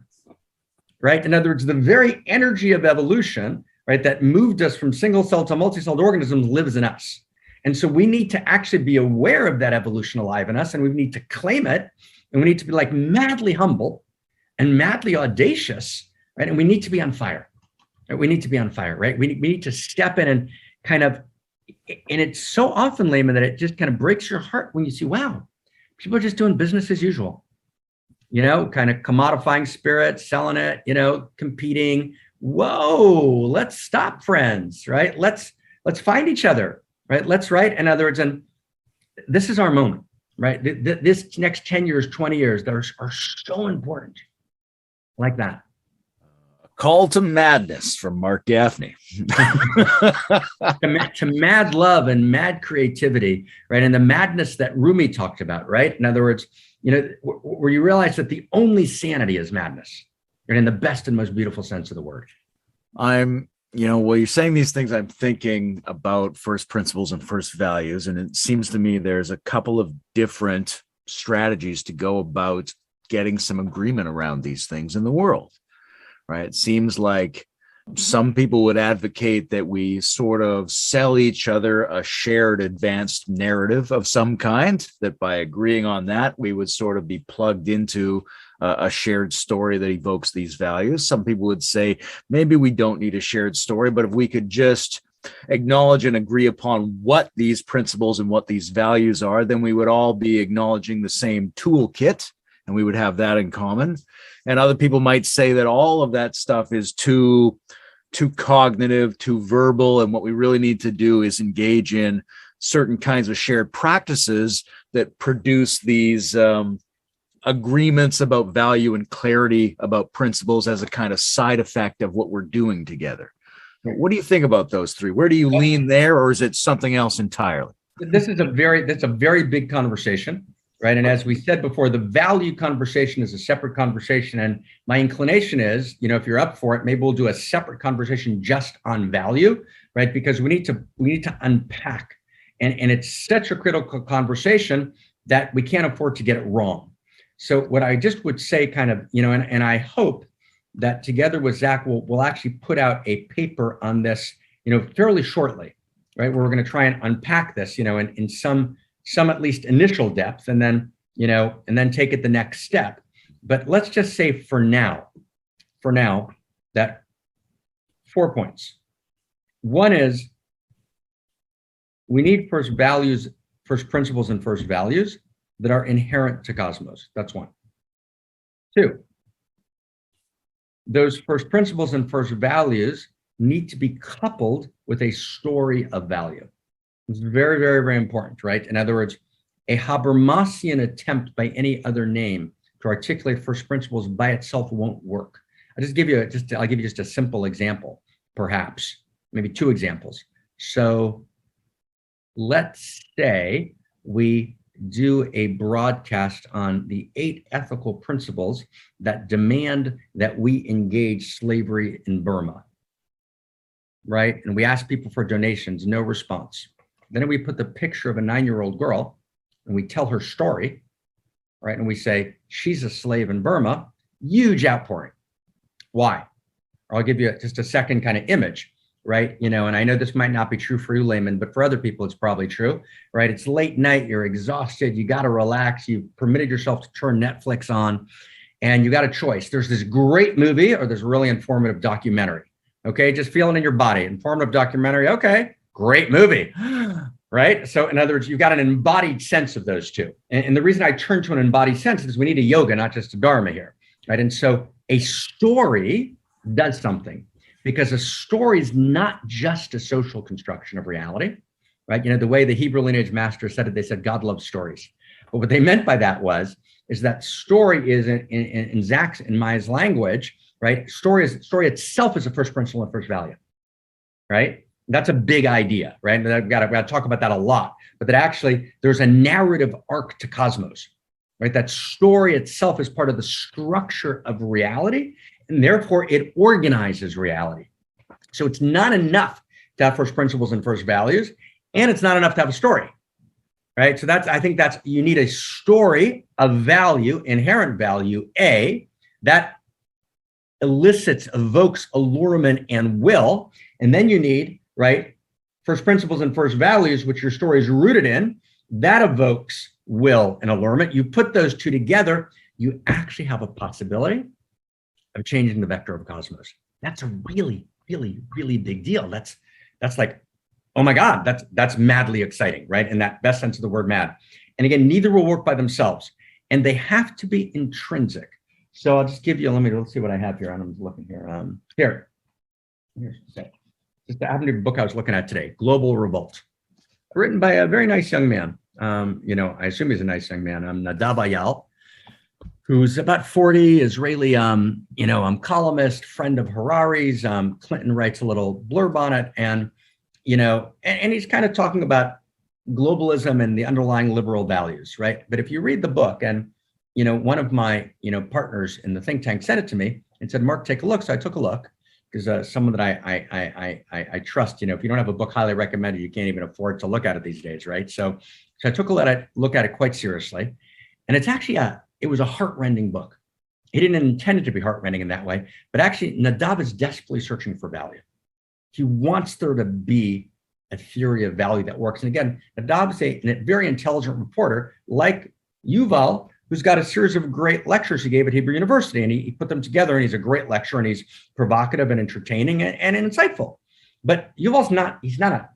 right? In other words, the very energy of evolution, right, that moved us from single cell to multi-celled organisms lives in us. And so we need to actually be aware of that evolution alive in us, and we need to claim it, and we need to be like madly humble and madly audacious, right? And we need to be on fire. Right? We need to be on fire, right? We need to step in and kind of, and it's so often, Layman, that it just kind of breaks your heart when you see, wow, people are just doing business as usual, kind of commodifying spirit, selling it, competing. Whoa, let's stop, friends, right? Let's find each other, right? Let's write. In other words, and this is our moment, right? This next 10 years, 20 years, are so important, like that. Call to madness from Marc Gafni. to mad love and mad creativity, right? And the madness that Rumi talked about, right? In other words, where you realize that the only sanity is madness, and in the best and most beautiful sense of the word. While you're saying these things, I'm thinking about first principles and first values. And it seems to me there's a couple of different strategies to go about getting some agreement around these things in the world, right? It seems like some people would advocate that we sort of sell each other a shared advanced narrative of some kind, that by agreeing on that, we would sort of be plugged into a shared story that evokes these values. Some people would say maybe we don't need a shared story, but if we could just acknowledge and agree upon what these principles and what these values are, then we would all be acknowledging the same toolkit and we would have that in common. And other people might say that all of that stuff is too cognitive, too verbal, and what we really need to do is engage in certain kinds of shared practices that produce these agreements about value and clarity about principles as a kind of side effect of what we're doing together. What do you think about those three? Where do you lean there, or is it something else entirely? That's a very big conversation, right? And as we said before, the value conversation is a separate conversation. And my inclination is, if you're up for it, maybe we'll do a separate conversation just on value, right? Because we need to unpack, and it's such a critical conversation that we can't afford to get it wrong. So what I just would say, kind of, and I hope that together with Zach, we'll actually put out a paper on this, fairly shortly, right? Where we're going to try and unpack this, in some at least initial depth, and then take it the next step. But let's just say for now, that 4 points. One is we need first principles and first values. that are inherent to cosmos. That's one. Two, those first principles and first values need to be coupled with a story of value. It's very, very, very important, right? In other words, a Habermasian attempt by any other name to articulate first principles by itself won't work. I'll give you just a simple example, perhaps, maybe two examples. So let's say we do a broadcast on the 8 ethical principles that demand that we engage slavery in Burma, right? And we ask people for donations, no response. Then we put the picture of a 9-year-old girl and we tell her story, right? And we say, she's a slave in Burma, huge outpouring. Why? I'll give you just a second kind of image, right? And I know this might not be true for you, Layman, but for other people, it's probably true, right? It's late night, you're exhausted, you got to relax, you've permitted yourself to turn Netflix on, and you got a choice. There's this great movie or there's a really informative documentary, okay? Just feeling in your body, informative documentary, okay, great movie, right? So in other words, you've got an embodied sense of those two. And the reason I turn to an embodied sense is we need a yoga, not just a dharma here, right? And so a story does something, because a story is not just a social construction of reality, right? The way the Hebrew lineage master said it, they said, God loves stories. But what they meant by that is that story is in Zach's and Maya's language, right? Story itself is a first principle and first value, right? That's a big idea, right? And I've got to talk about that a lot, but that actually there's a narrative arc to cosmos, right? That story itself is part of the structure of reality, and therefore it organizes reality. So it's not enough to have first principles and first values, and it's not enough to have a story, right? So I think you need a story of value, inherent value, that evokes allurement and will, and then you need, right, first principles and first values, which your story is rooted in, that evokes will and allurement. You put those two together, you actually have a possibility of changing the vector of cosmos. That's a really, really, really big deal. That's like, oh my God, that's madly exciting, right? In that best sense of the word mad. And again, neither will work by themselves, and they have to be intrinsic. So I'll just give you, let's see what I have here. I'm looking here. Here's just the Avenue book I was looking at today, Global Revolt, written by a very nice young man. I assume he's a nice young man. Nadav Ayal, who's about 40, Israeli, columnist, friend of Harari's. Clinton writes a little blurb on it, and he's kind of talking about globalism and the underlying liberal values, right? But if you read the book, and one of my partners in the think tank sent it to me and said, Mark, take a look. So I took a look, because someone that I trust, if you don't have a book highly recommended, you can't even afford to look at it these days, right? So I took a look at it quite seriously, and it's actually it was a heart-rending book. He didn't intend it to be heart-rending in that way, but actually Nadav is desperately searching for value. He wants there to be a theory of value that works. And again, Nadav is a very intelligent reporter like Yuval, who's got a series of great lectures he gave at Hebrew University, and he put them together, and he's a great lecturer, and he's provocative and entertaining and insightful. But Yuval's he's not a,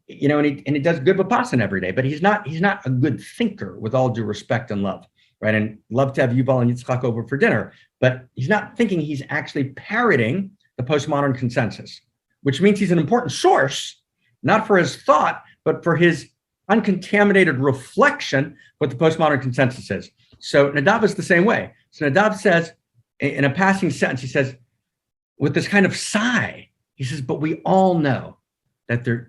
and he does good Vipassana every day, but he's not a good thinker, with all due respect and love, right? And love to have Yuval and Yitzchak over for dinner, but he's not thinking, he's actually parroting the postmodern consensus, which means he's an important source, not for his thought, but for his uncontaminated reflection, what the postmodern consensus is. So Nadav is the same way. So Nadav says, in a passing sentence, he says, with this kind of sigh, he says, but we all know that there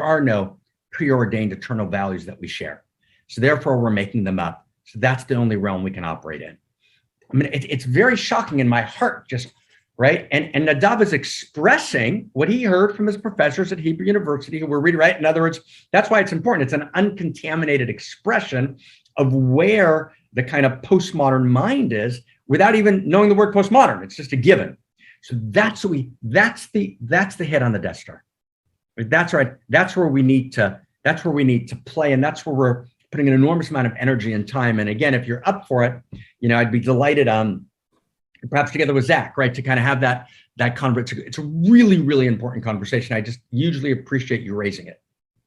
are no preordained eternal values that we share. So therefore, we're making them up. So that's the only realm we can operate in. I mean, it's very shocking in my heart, just right. And Nadav is expressing what he heard from his professors at Hebrew University, who were reading, right? In other words, that's why it's important. It's an uncontaminated expression of where the kind of postmodern mind is, without even knowing the word postmodern. It's just a given. So that's the hit on the Death Star. That's right. That's where we need to play, and that's where we're putting an enormous amount of energy and time. And again, if you're up for it, I'd be delighted, perhaps together with Zach, right, to kind of have that conversation. It's a really, really important conversation. I just hugely appreciate you raising it.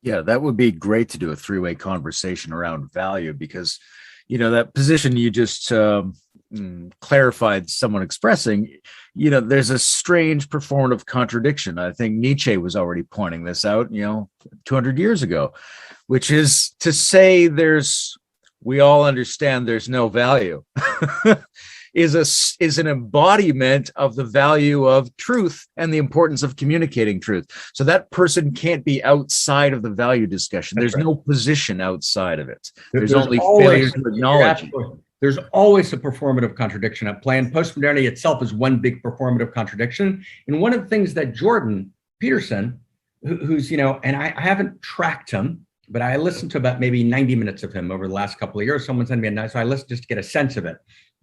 Yeah, that would be great to do a three-way conversation around value because, that position you just clarified someone expressing, there's a strange performative contradiction. I think Nietzsche was already pointing this out, 200 years ago, which is to say we all understand there's no value is an embodiment of the value of truth and the importance of communicating truth. So that person can't be outside of the value discussion. There's no position outside of it. There's only failure to acknowledge. There's always a performative contradiction at play, and postmodernity itself is one big performative contradiction. And one of the things that Jordan Peterson, who's, and I haven't tracked him, but I listened to about maybe 90 minutes of him over the last couple of years. Someone sent me a nice, so I listened just to get a sense of it.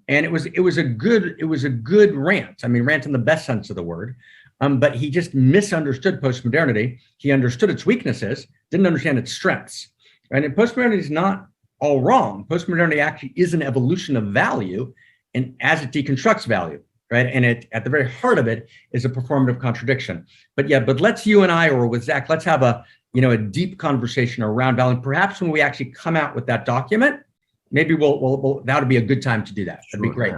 And it was a good rant. I mean, rant in the best sense of the word. But he just misunderstood postmodernity. He understood its weaknesses, didn't understand its strengths. Right? And postmodernity is not all wrong. Postmodernity actually is an evolution of value, and as it deconstructs value, right? And at the very heart of it is a performative contradiction. But let's you and I, or with Zach, let's have a deep conversation around value. And perhaps when we actually come out with that document, maybe that would be a good time to do that. That'd be great.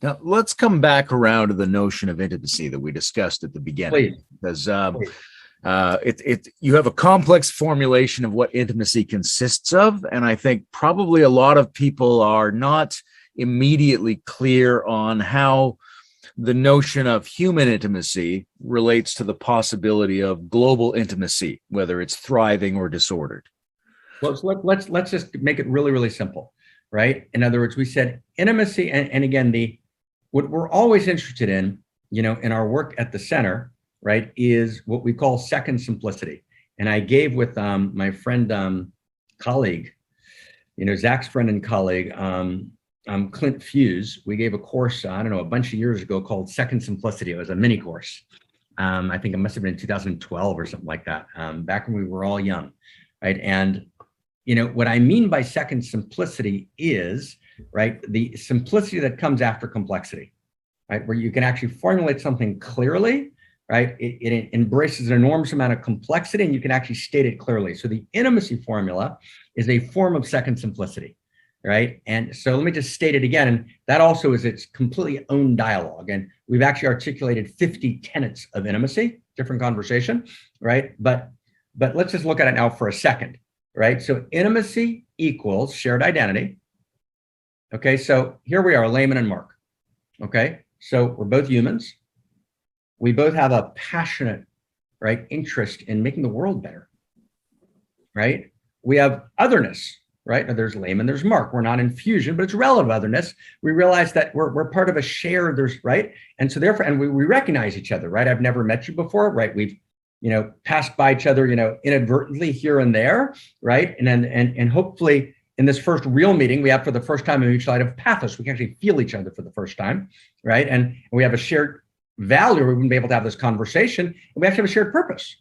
Now, let's come back around to the notion of intimacy that we discussed at the beginning. Please. Because you have a complex formulation of what intimacy consists of. And I think probably a lot of people are not immediately clear on how the notion of human intimacy relates to the possibility of global intimacy, whether it's thriving or disordered. Well, so let's just make it really, really simple. Right. In other words, we said intimacy, and again, what we're always interested in, in our work at the center, right, is what we call second simplicity. And I gave with my friend, colleague, Zach's friend and colleague, Clint Fuse. We gave a course, a bunch of years ago called Second Simplicity. It was a mini course. I think it must have been in 2012 or something like that, back when we were all young, right? And what I mean by second simplicity is, right, the simplicity that comes after complexity, right, where you can actually formulate something clearly, right? It embraces an enormous amount of complexity, and you can actually state it clearly. So the intimacy formula is a form of second simplicity, right? And so let me just state it again, and that also is its completely own dialogue. And we've actually articulated 50 tenets of intimacy, different conversation, right? But let's just look at it now for a second. Right? So intimacy equals shared identity. Okay, so here we are, Layman and Marc. Okay, so we're both humans. We both have a passionate, right, interest in making the world better. Right? We have otherness, right? Now there's Layman, there's Marc. We're not in fusion, but it's relative otherness. We realize that we're part of a shared, right? And so therefore, and we recognize each other, right? I've never met you before, right? We've passed by each other, inadvertently here and there, right? And then, and hopefully in this first real meeting, we have for the first time a mutual of pathos. We can actually feel each other for the first time, right? And we have a shared value. We wouldn't be able to have this conversation. And we actually have a shared purpose,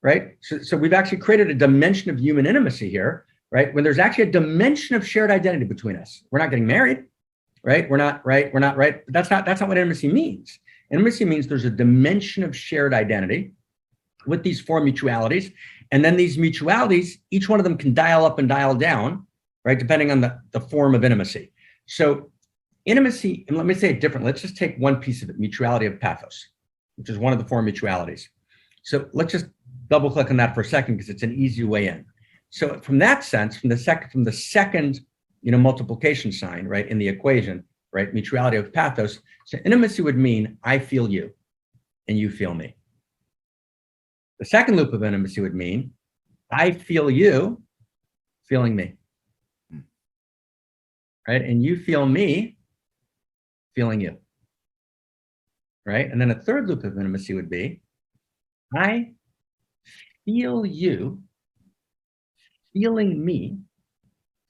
right? So we've actually created a dimension of human intimacy here, right? When there's actually a dimension of shared identity between us. We're not getting married, right? We're not right. But that's not what intimacy means. Intimacy means there's a dimension of shared identity with these four mutualities. And then these mutualities, each one of them can dial up and dial down, right? Depending on the form of intimacy. So intimacy, and let me say it differently. Let's just take one piece of it, mutuality of pathos, which is one of the four mutualities. So let's just double click on that for a second because it's an easy way in. So from that sense, from the second, multiplication sign, right, in the equation, right, mutuality of pathos. So intimacy would mean I feel you and you feel me. The second loop of intimacy would mean I feel you feeling me, right? And you feel me feeling you, right? And then a third loop of intimacy would be I feel you feeling me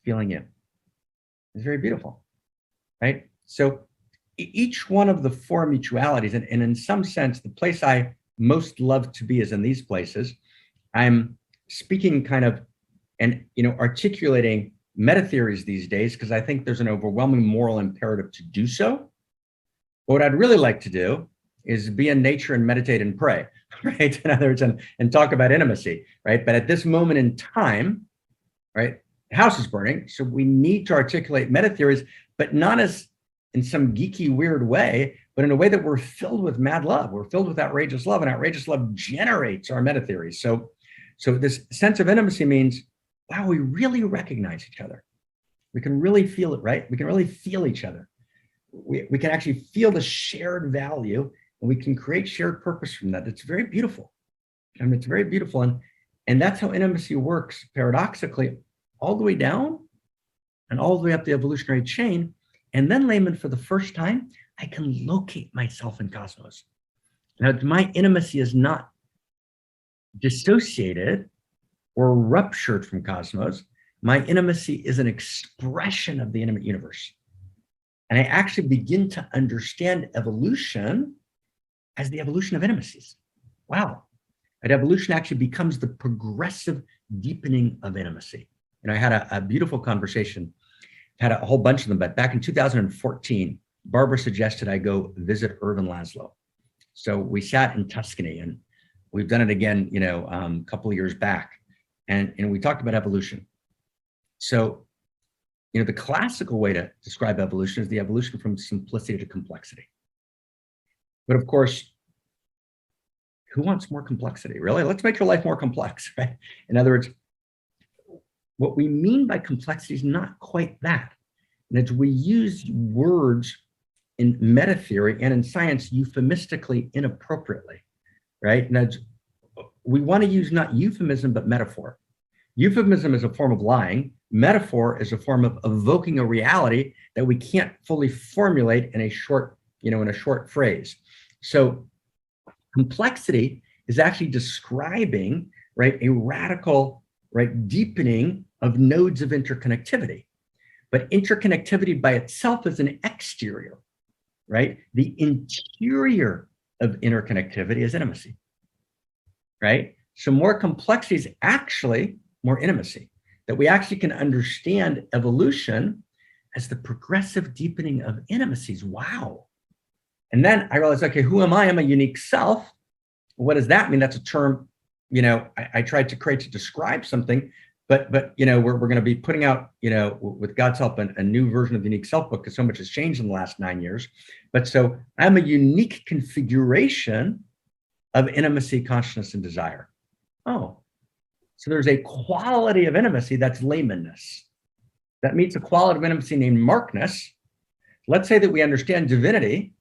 feeling you. It's very beautiful, right? So each one of the four mutualities, and in some sense, the place I most love to be is in these places. I'm speaking kind of and articulating meta theories these days because I think there's an overwhelming moral imperative to do so. But what I'd really like to do is be in nature and meditate and pray, right? In other words, and talk about intimacy, right? But at this moment in time, right, the house is burning. So we need to articulate meta theories, but not as in some geeky, weird way, but in a way that we're filled with mad love. We're filled with outrageous love, and outrageous love generates our meta theories. So this sense of intimacy means, wow, we really recognize each other. We can really feel it, right? We can really feel each other. We can actually feel the shared value, and we can create shared purpose from that. It's very beautiful. I mean, it's very beautiful. And that's how intimacy works, paradoxically, all the way down and all the way up the evolutionary chain. And then, Layman, for the first time, I can locate myself in cosmos. Now, my intimacy is not dissociated or ruptured from cosmos. My intimacy is an expression of the intimate universe. And I actually begin to understand evolution as the evolution of intimacies. Wow. That evolution actually becomes the progressive deepening of intimacy. And I had a beautiful conversation, had a whole bunch of them, but back in 2014, Barbara suggested I go visit Ervin Laszlo. So we sat in Tuscany, and we've done it again, a couple of years back. And we talked about evolution. So, the classical way to describe evolution is the evolution from simplicity to complexity. But of course, who wants more complexity? Really? Let's make your life more complex, right? In other words, what we mean by complexity is not quite that. And it's we use words in meta theory and in science euphemistically inappropriately, right? Now, we want to use not euphemism, but metaphor. Euphemism is a form of lying. Metaphor is a form of evoking a reality that we can't fully formulate in a short, in a short phrase. So complexity is actually describing, right, a radical, right, deepening of nodes of interconnectivity. But interconnectivity by itself is an exterior, right? The interior of interconnectivity is intimacy, right? So more complexity is actually more intimacy, that we actually can understand evolution as the progressive deepening of intimacies. Wow. And then I realized, okay, who am I? I'm a unique self. What does that mean? That's a term, I tried to create to describe something, but we're going to be putting out, with God's help, a new version of the Unique Self book, because so much has changed in the last 9 years. But so I'm a unique configuration of intimacy, consciousness, and desire. Oh, so there's a quality of intimacy that's laymanness. That meets a quality of intimacy named Markness. Let's say that we understand divinity,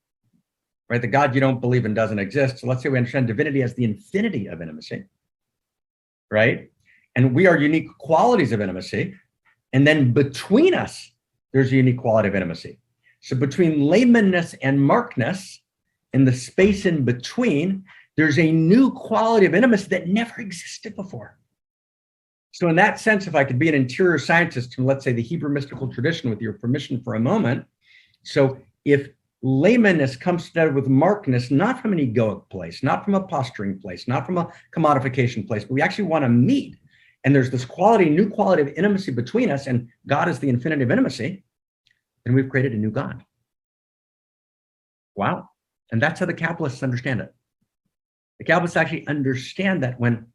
right? The God you don't believe in doesn't exist. So let's say we understand divinity as the infinity of intimacy, right? And we are unique qualities of intimacy. And then between us, there's a unique quality of intimacy. So between laymanness and Markness, in the space in between, there's a new quality of intimacy that never existed before. So in that sense, if I could be an interior scientist from, let's say, the Hebrew mystical tradition, with your permission for a moment. So if laymanness comes together with Markness, not from an egoic place, not from a posturing place, not from a commodification place, but we actually want to meet. And there's this quality, new quality of intimacy between us, and God is the infinity of intimacy, then we've created a new God. Wow. And that's how the Kabbalists understand it. The Kabbalists actually understand that when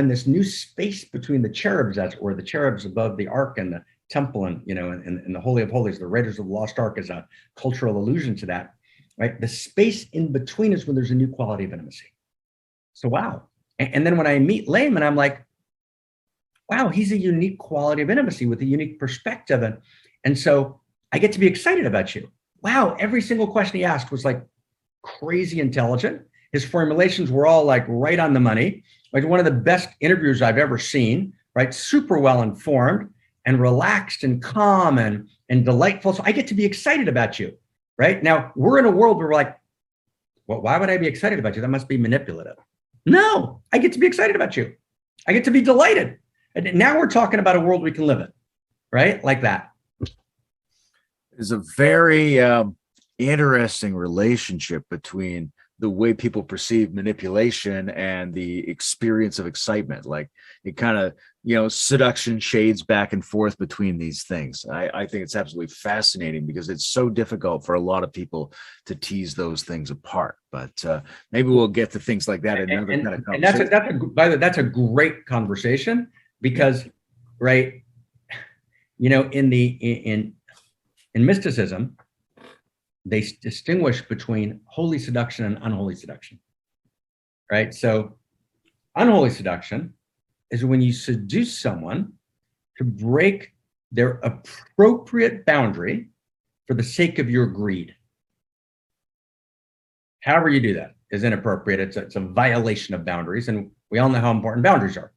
this new space between the cherubs, or the cherubs above the ark and the temple, and and the Holy of Holies, the Raiders of the Lost Ark, is a cultural allusion to that, right? The space in between is when there's a new quality of intimacy. So wow. And then when I meet Layman, I'm like, wow, he's a unique quality of intimacy with a unique perspective. And so I get to be excited about you. Wow, every single question he asked was like crazy intelligent. His formulations were all like right on the money. Like one of the best interviewers I've ever seen, right? Super well informed and relaxed and calm and delightful. So I get to be excited about you, right? Now we're in a world where we're like, well, why would I be excited about you? That must be manipulative. No, I get to be excited about you. I get to be delighted. And now we're talking about a world we can live in, right? Like that. There's a very interesting relationship between the way people perceive manipulation and the experience of excitement. Like it kind of, seduction shades back and forth between these things. I think it's absolutely fascinating because it's so difficult for a lot of people to tease those things apart. But maybe we'll get to things like that in another kind of conversation. And by the way, that's a great conversation because, right, in mysticism, they distinguish between holy seduction and unholy seduction, right? So unholy seduction is when you seduce someone to break their appropriate boundary for the sake of your greed. However you do that is inappropriate. It's a violation of boundaries, and we all know how important boundaries are,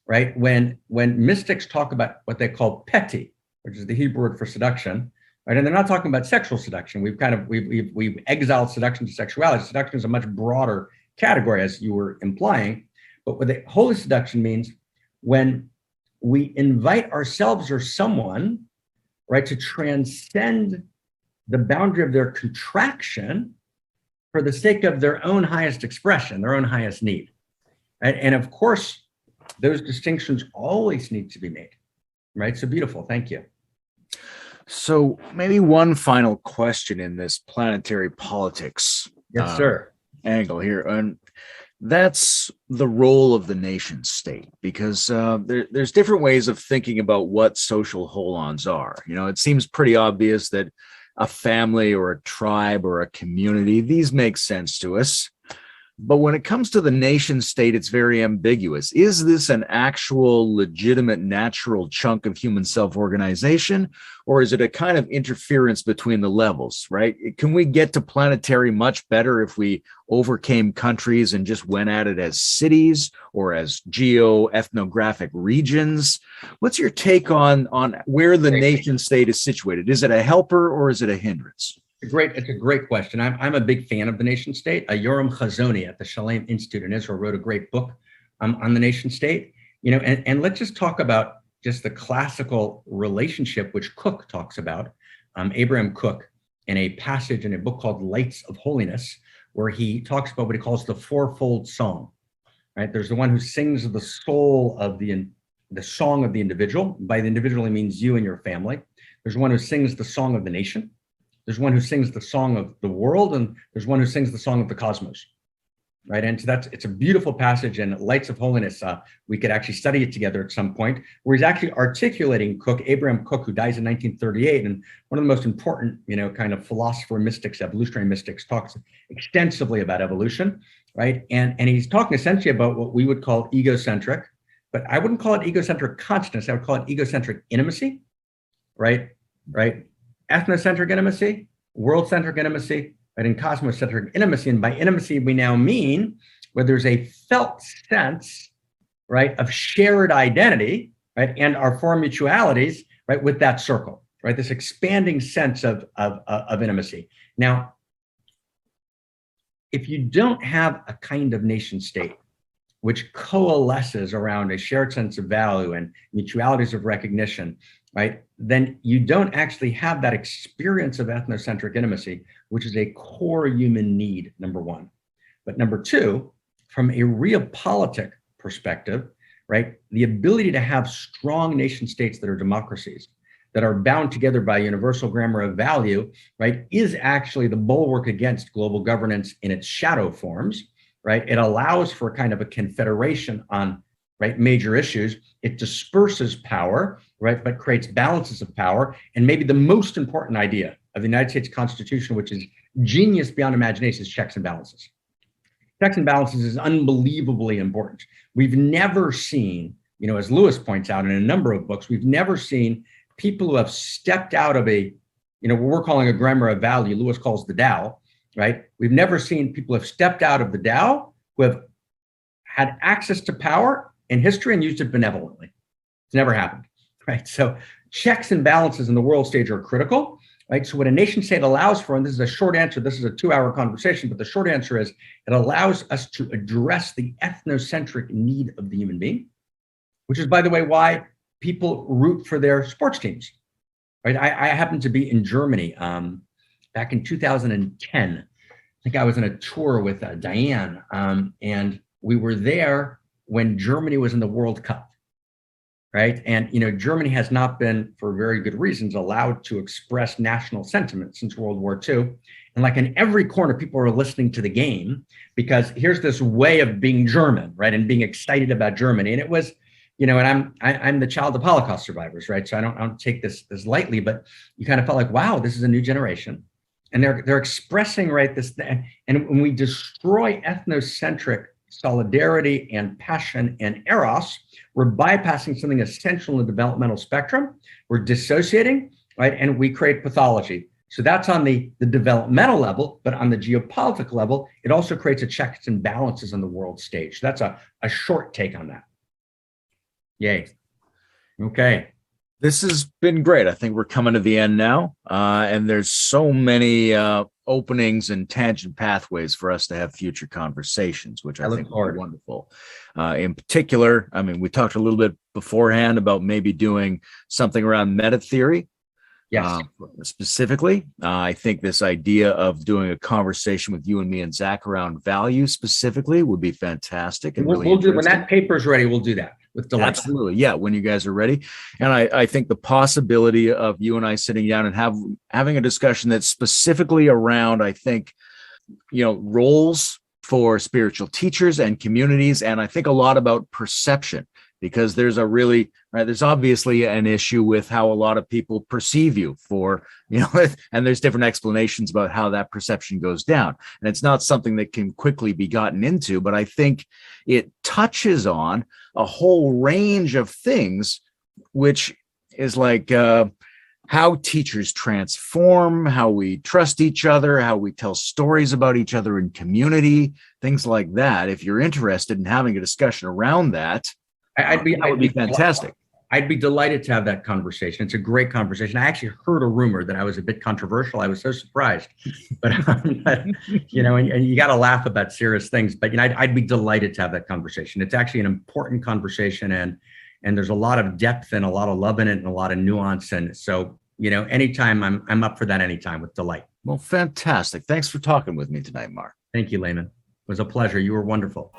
right? When mystics talk about what they call petty, which is the Hebrew word for seduction, right? And they're not talking about sexual seduction. We've exiled seduction to sexuality. Seduction is a much broader category, as you were implying. But what the holy seduction means when we invite ourselves or someone, right, to transcend the boundary of their contraction for the sake of their own highest expression, their own highest need. Right? And of course, those distinctions always need to be made, right? So beautiful, thank you. So maybe one final question in this planetary politics Yes, sir. Angle here. And that's the role of the nation state, because there's different ways of thinking about what social hold-ons are. It seems pretty obvious that a family or a tribe or a community, these make sense to us. But when it comes to the nation state, it's very ambiguous. Is this an actual legitimate natural chunk of human self-organization, or is it a kind of interference between the levels, right? Can we get to planetary much better if we overcame countries and just went at it as cities or as geo-ethnographic regions? What's your take on where the nation state is situated? Is it a helper or is it a hindrance? It's a great question. I'm a big fan of the nation state. Yoram Chazoni at the Shalem Institute in Israel wrote a great book on the nation state. And let's just talk about just the classical relationship which Cook talks about, Abraham Cook, in a passage in a book called Lights of Holiness, where he talks about what he calls the fourfold song. Right? There's the one who sings the soul of the song of the individual. By the individual, he means you and your family. There's one who sings the song of the nation. There's one who sings the song of the world, and there's one who sings the song of the cosmos, right? And so it's a beautiful passage in Lights of Holiness. We could actually study it together at some point, where he's actually articulating Abraham Cook, who dies in 1938, and one of the most important, kind of philosopher mystics, evolutionary mystics, talks extensively about evolution, right? And he's talking essentially about what we would call egocentric, but I wouldn't call it egocentric consciousness. I would call it egocentric intimacy, right? Ethnocentric intimacy, world-centric intimacy, right, and cosmocentric intimacy. And by intimacy, we now mean where there's a felt sense, right, of shared identity, right, and our four mutualities, right, with that circle, right, this expanding sense of intimacy. Now, if you don't have a kind of nation state which coalesces around a shared sense of value and mutualities of recognition, right, then you don't actually have that experience of ethnocentric intimacy, which is a core human need, number one. But number two, from a realpolitik perspective, right, the ability to have strong nation states that are democracies, that are bound together by a universal grammar of value, right, is actually the bulwark against global governance in its shadow forms, right? It allows for kind of a confederation on, right, major issues. It disperses power, right, but creates balances of power. And maybe the most important idea of the United States Constitution, which is genius beyond imagination, is checks and balances. Checks and balances is unbelievably important. We've never seen, as Lewis points out in a number of books, we've never seen people who have stepped out of what we're calling a grammar of value, Lewis calls the Tao, right? We've never seen people who have stepped out of the Tao who have had access to power in history and used it benevolently. It's never happened, right? So checks and balances in the world stage are critical, right? So what a nation state allows for, and this is a short answer, this is a 2-hour conversation, but the short answer is it allows us to address the ethnocentric need of the human being, which is, by the way, why people root for their sports teams, right? I happened to be in Germany back in 2010. think I was on a tour with Diane, and we were there when Germany was in the World Cup, right? And Germany has not been, for very good reasons, allowed to express national sentiment since World War II. And like in every corner, people are listening to the game because here's this way of being German, right? And being excited about Germany. And it was, and I'm the child of Holocaust survivors, right? So I don't take this lightly, but you kind of felt like, wow, this is a new generation. And they're expressing, right, this, and when we destroy ethnocentric solidarity and passion and eros, we're bypassing something essential in the developmental spectrum. We're dissociating, right? And we create pathology. So that's on the developmental level, but on the geopolitical level, it also creates a checks and balances on the world stage. That's a short take on that. Yay. Okay. This has been great. I think we're coming to the end now. And there's so many openings and tangent pathways for us to have future conversations, which I think are wonderful. In particular, I mean, we talked a little bit beforehand about maybe doing something around meta theory. Yes. Specifically, I think this idea of doing a conversation with you and me and Zach around value specifically would be fantastic. And we'll do, when that paper's ready, we'll do that with delight. Absolutely. Yeah. When you guys are ready. And I think the possibility of you and I sitting down and having a discussion that's specifically around, I think, roles for spiritual teachers and communities. And I think a lot about perception, because there's there's obviously an issue with how a lot of people perceive you and there's different explanations about how that perception goes down. And it's not something that can quickly be gotten into, but I think it touches on a whole range of things, which is like how teachers transform, how we trust each other, how we tell stories about each other in community, things like that. If you're interested in having a discussion around that, that would be fantastic. I'd be delighted to have that conversation. It's a great conversation. I actually heard a rumor that I was a bit controversial. I was so surprised, but and you got to laugh about serious things. But I'd be delighted to have that conversation. It's actually an important conversation, and there's a lot of depth and a lot of love in it and a lot of nuance. And so anytime I'm up for that, anytime, with delight. Well, fantastic. Thanks for talking with me tonight, Marc. Thank you, Layman. It was a pleasure. You were wonderful.